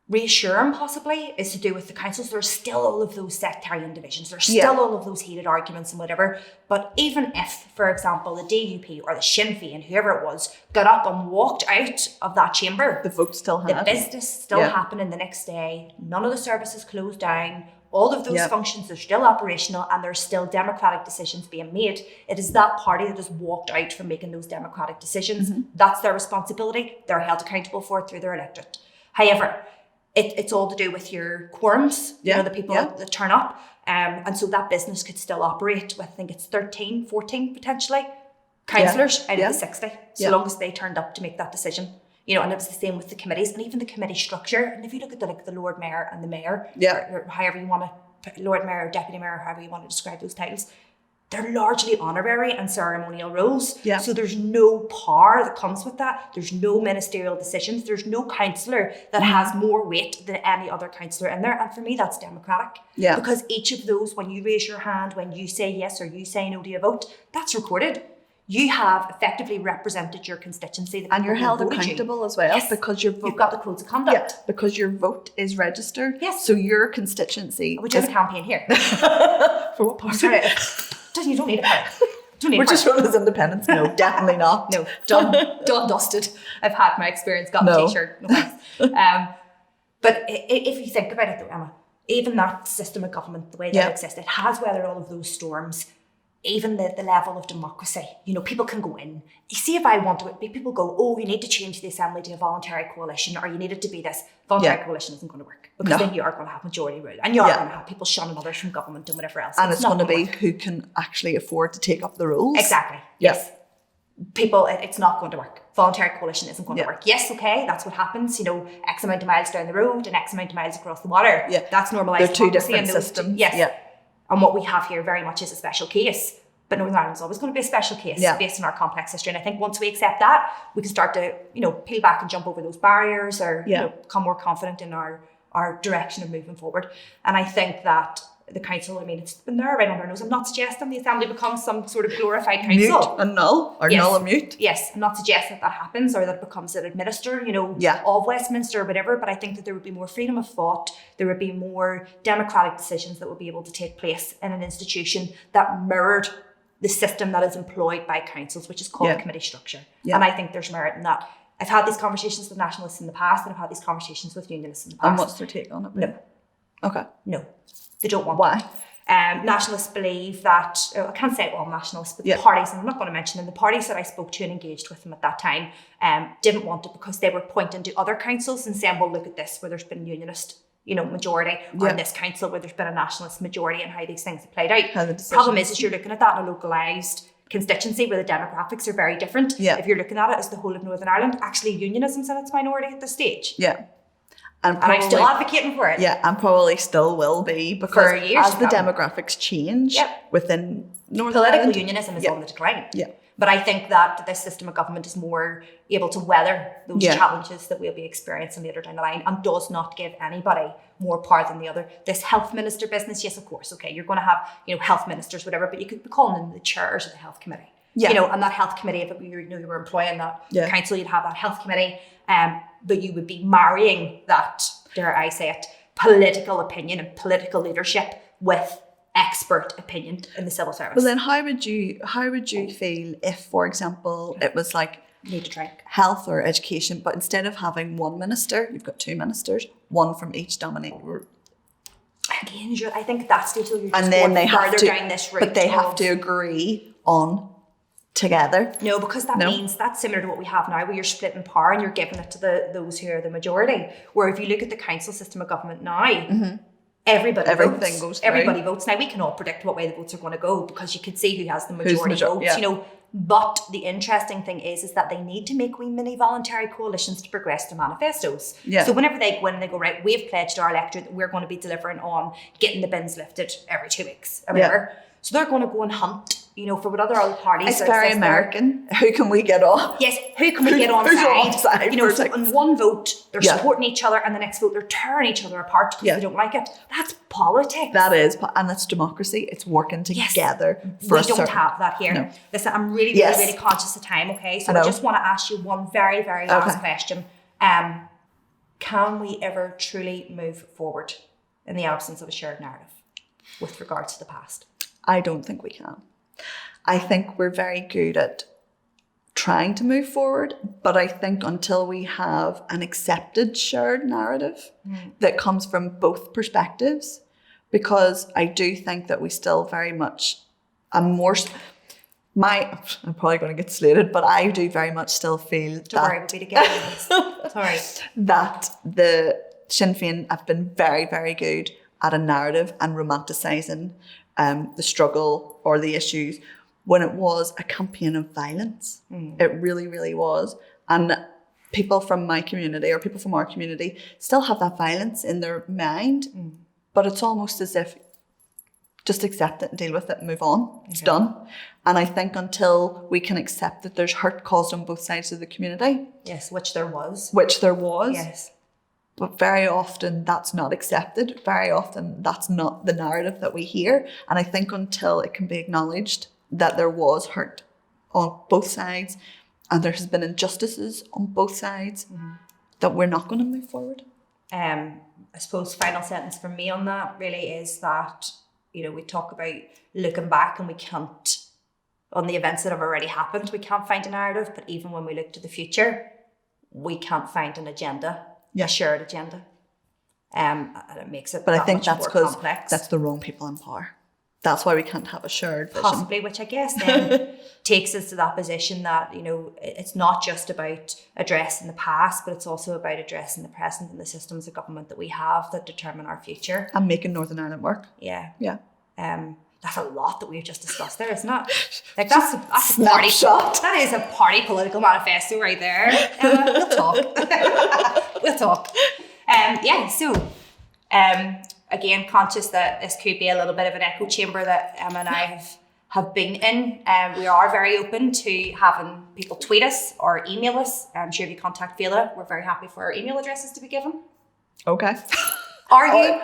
reassuring possibly, is to do with the councils. There's still all of those sectarian divisions. There's still all of those heated arguments and whatever. But even if, for example, the DUP or the Sinn Féin, whoever it was, got up and walked out of that chamber, the vote still happened. The business still happening the next day. None of the services closed down. All of those functions are still operational and there's still democratic decisions being made. It is that party that has walked out from making those democratic decisions. Mm-hmm. That's their responsibility. They're held accountable for it through their electorate. However, it's all to do with your quorums, you know, the people that turn up. And so that business could still operate with, I think it's 13, 14 potentially, councillors out of the 60, so long as they turned up to make that decision. You know, and it was the same with the committees and even the committee structure. And if you look at the Lord Mayor and the Mayor, or however you want to, Lord Mayor, Deputy Mayor, however you want to describe those titles, they're largely honorary and ceremonial roles. Yeah. So there's no power that comes with that. There's no ministerial decisions. There's no councillor that has more weight than any other councillor in there. And for me, that's democratic. Yeah. Because each of those, when you raise your hand, when you say yes or you say no to a vote, that's recorded. You have effectively represented your constituency. And you're held accountable as well, because your vote, you've got the codes of conduct. Yeah, because your vote is registered. Yes. So your constituency. We have a campaign here. For what party? You don't need a party. We're just run as independents. No, definitely not. No, done, dusted. I've had my experience, got my t-shirt. No thanks. But if you think about it though, Emma, even that system of government, the way that it exists, it has weathered all of those storms. Even the level of democracy, you know, people can go in. You see, if I want to, people go, oh, you need to change the assembly to a voluntary coalition, or you need it to be this. Voluntary coalition isn't going to work, because then you are going to have majority rule, and you are going to have people shunning others from government and whatever else. And it's going to be who can actually afford to take up the rules. Exactly. Yes. People, it's not going to work. Voluntary coalition isn't going to work. Yes, okay, that's what happens. You know, X amount of miles down the road and X amount of miles across the water. Yeah. That's normalised. They're two different systems. Yes. Yeah. And what we have here very much is a special case. But Northern Ireland's always going to be a special case based on our complex history. And I think once we accept that, we can start to, you know, peel back and jump over those barriers, or you know, become more confident in our direction of moving forward. And I think that the council, I mean, it's been there right under our nose. I'm not suggesting the assembly becomes some sort of glorified council. Mute and null, or null and mute. Yes, I'm not suggesting that happens, or that it becomes an administrator, you know, of Westminster or whatever, but I think that there would be more freedom of thought, there would be more democratic decisions that would be able to take place in an institution that mirrored the system that is employed by councils, which is called committee structure. Yeah. And I think there's merit in that. I've had these conversations with nationalists in the past, and I've had these conversations with unionists in the past. And what's their take on it? No. Okay. No. They don't want Why? Nationalists believe that, I can't say all nationalists, but the parties, and I'm not going to mention them, the parties that I spoke to and engaged with them at that time didn't want it, because they were pointing to other councils and saying, well, look at this, where there's been unionist, you know, majority, or in this council where there's been a nationalist majority, and how these things have played out. The problem is you're looking at that in a localised constituency where the demographics are very different. Yeah. If you're looking at it as the whole of Northern Ireland, actually unionism's in its minority at this stage. Yeah. And I'm still advocating for it. Yeah, and probably still will be, because as the demographics change within Northern Ireland, political unionism is on the decline. Yeah. But I think that this system of government is more able to weather those challenges that we'll be experiencing later down the line, and does not give anybody more power than the other. This health minister business, yes, of course, okay, you're going to have, you know, health ministers, whatever, but you could be calling them the chairs of the health committee. Yeah. You know, and that health committee, if you were employing that council, you'd have that health committee, but you would be marrying that, dare I say it, political opinion and political leadership with expert opinion in the civil service. Well, then how would you feel if, for example, it was like need to drink. Health or education, but instead of having one minister, you've got 2 ministers, one from each dominant. Again, I think that's the you're just And then going they have further to, down this route. but they have to agree on together. No, because that means that's similar to what we have now, where you're splitting power and you're giving it to those who are the majority. Where if you look at the council system of government now, everybody votes. Everybody votes. Now we can all predict what way the votes are going to go because you can see who has the majority votes. You know, but the interesting thing is that they need to make wee mini voluntary coalitions to progress their manifestos. Yeah. So whenever they go in and they go, right, we've pledged our electorate that we're going to be delivering on getting the bins lifted every 2 weeks or whatever. So they're going to go and hunt, you know, for what other parties. It's very American. Who can we get on? Yes, who can we get on side? You know, so in one vote, they're supporting each other, and the next vote, they're tearing each other apart because they don't like it. That's politics. That is, and that's democracy. It's working together. We don't have that here. No. Listen, I'm really, really, really conscious of time, okay? So I just want to ask you one very, very last question. Can we ever truly move forward in the absence of a shared narrative with regards to the past? I don't think we can. I think we're very good at trying to move forward, but I think until we have an accepted shared narrative that comes from both perspectives, because I do think that we still very much, I'm probably going to get slated, but I do very much still feel that the Sinn Féin have been very, very good at a narrative and romanticising the struggle or the issues when it was a campaign of violence. It really, really was. And people from my community or people from our community still have that violence in their mind, but it's almost as if just accept it and deal with it and move on. It's done. And I think until we can accept that there's hurt caused on both sides of the community. Yes, which there was. Yes. But very often that's not accepted. Very often that's not the narrative that we hear. And I think until it can be acknowledged that there was hurt on both sides and there has been injustices on both sides, that we're not going to move forward. I suppose final sentence from me on that really is that, you know, we talk about looking back and we can't, on the events that have already happened, we can't find a narrative. But even when we look to the future, we can't find an agenda. A shared agenda. And it makes it I think that's because that's the wrong people in power. That's why we can't have a shared vision. Possibly, which I guess then takes us to that position that, you know, it's not just about addressing the past, but it's also about addressing the present and the systems of government that we have that determine our future. And making Northern Ireland work. Yeah. Yeah. That's a lot that we've just discussed there, isn't it? Like that's a party shot. That is a party political manifesto right there. We'll talk. We'll talk. Again, conscious that this could be a little bit of an echo chamber that Emma and I have been in. We are very open to having people tweet us or email us. I'm sure if you contact Féile, we're very happy for our email addresses to be given. Okay. Are you?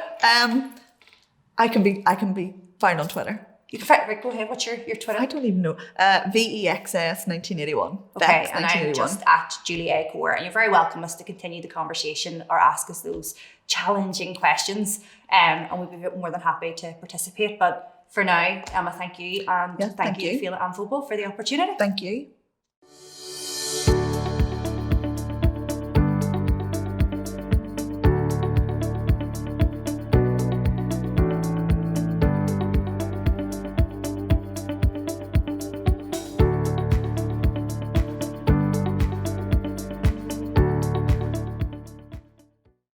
I can be found on Twitter. You can find, right, go ahead. What's your Twitter? I don't even know. VEXS1981. Okay, and I'm just at Julie A. Corr. And you're very welcome us to continue the conversation or ask us those challenging questions. And we'd be more than happy to participate. But for now, Emma, thank you. And thank you, Féile and Phobail, for the opportunity. Thank you.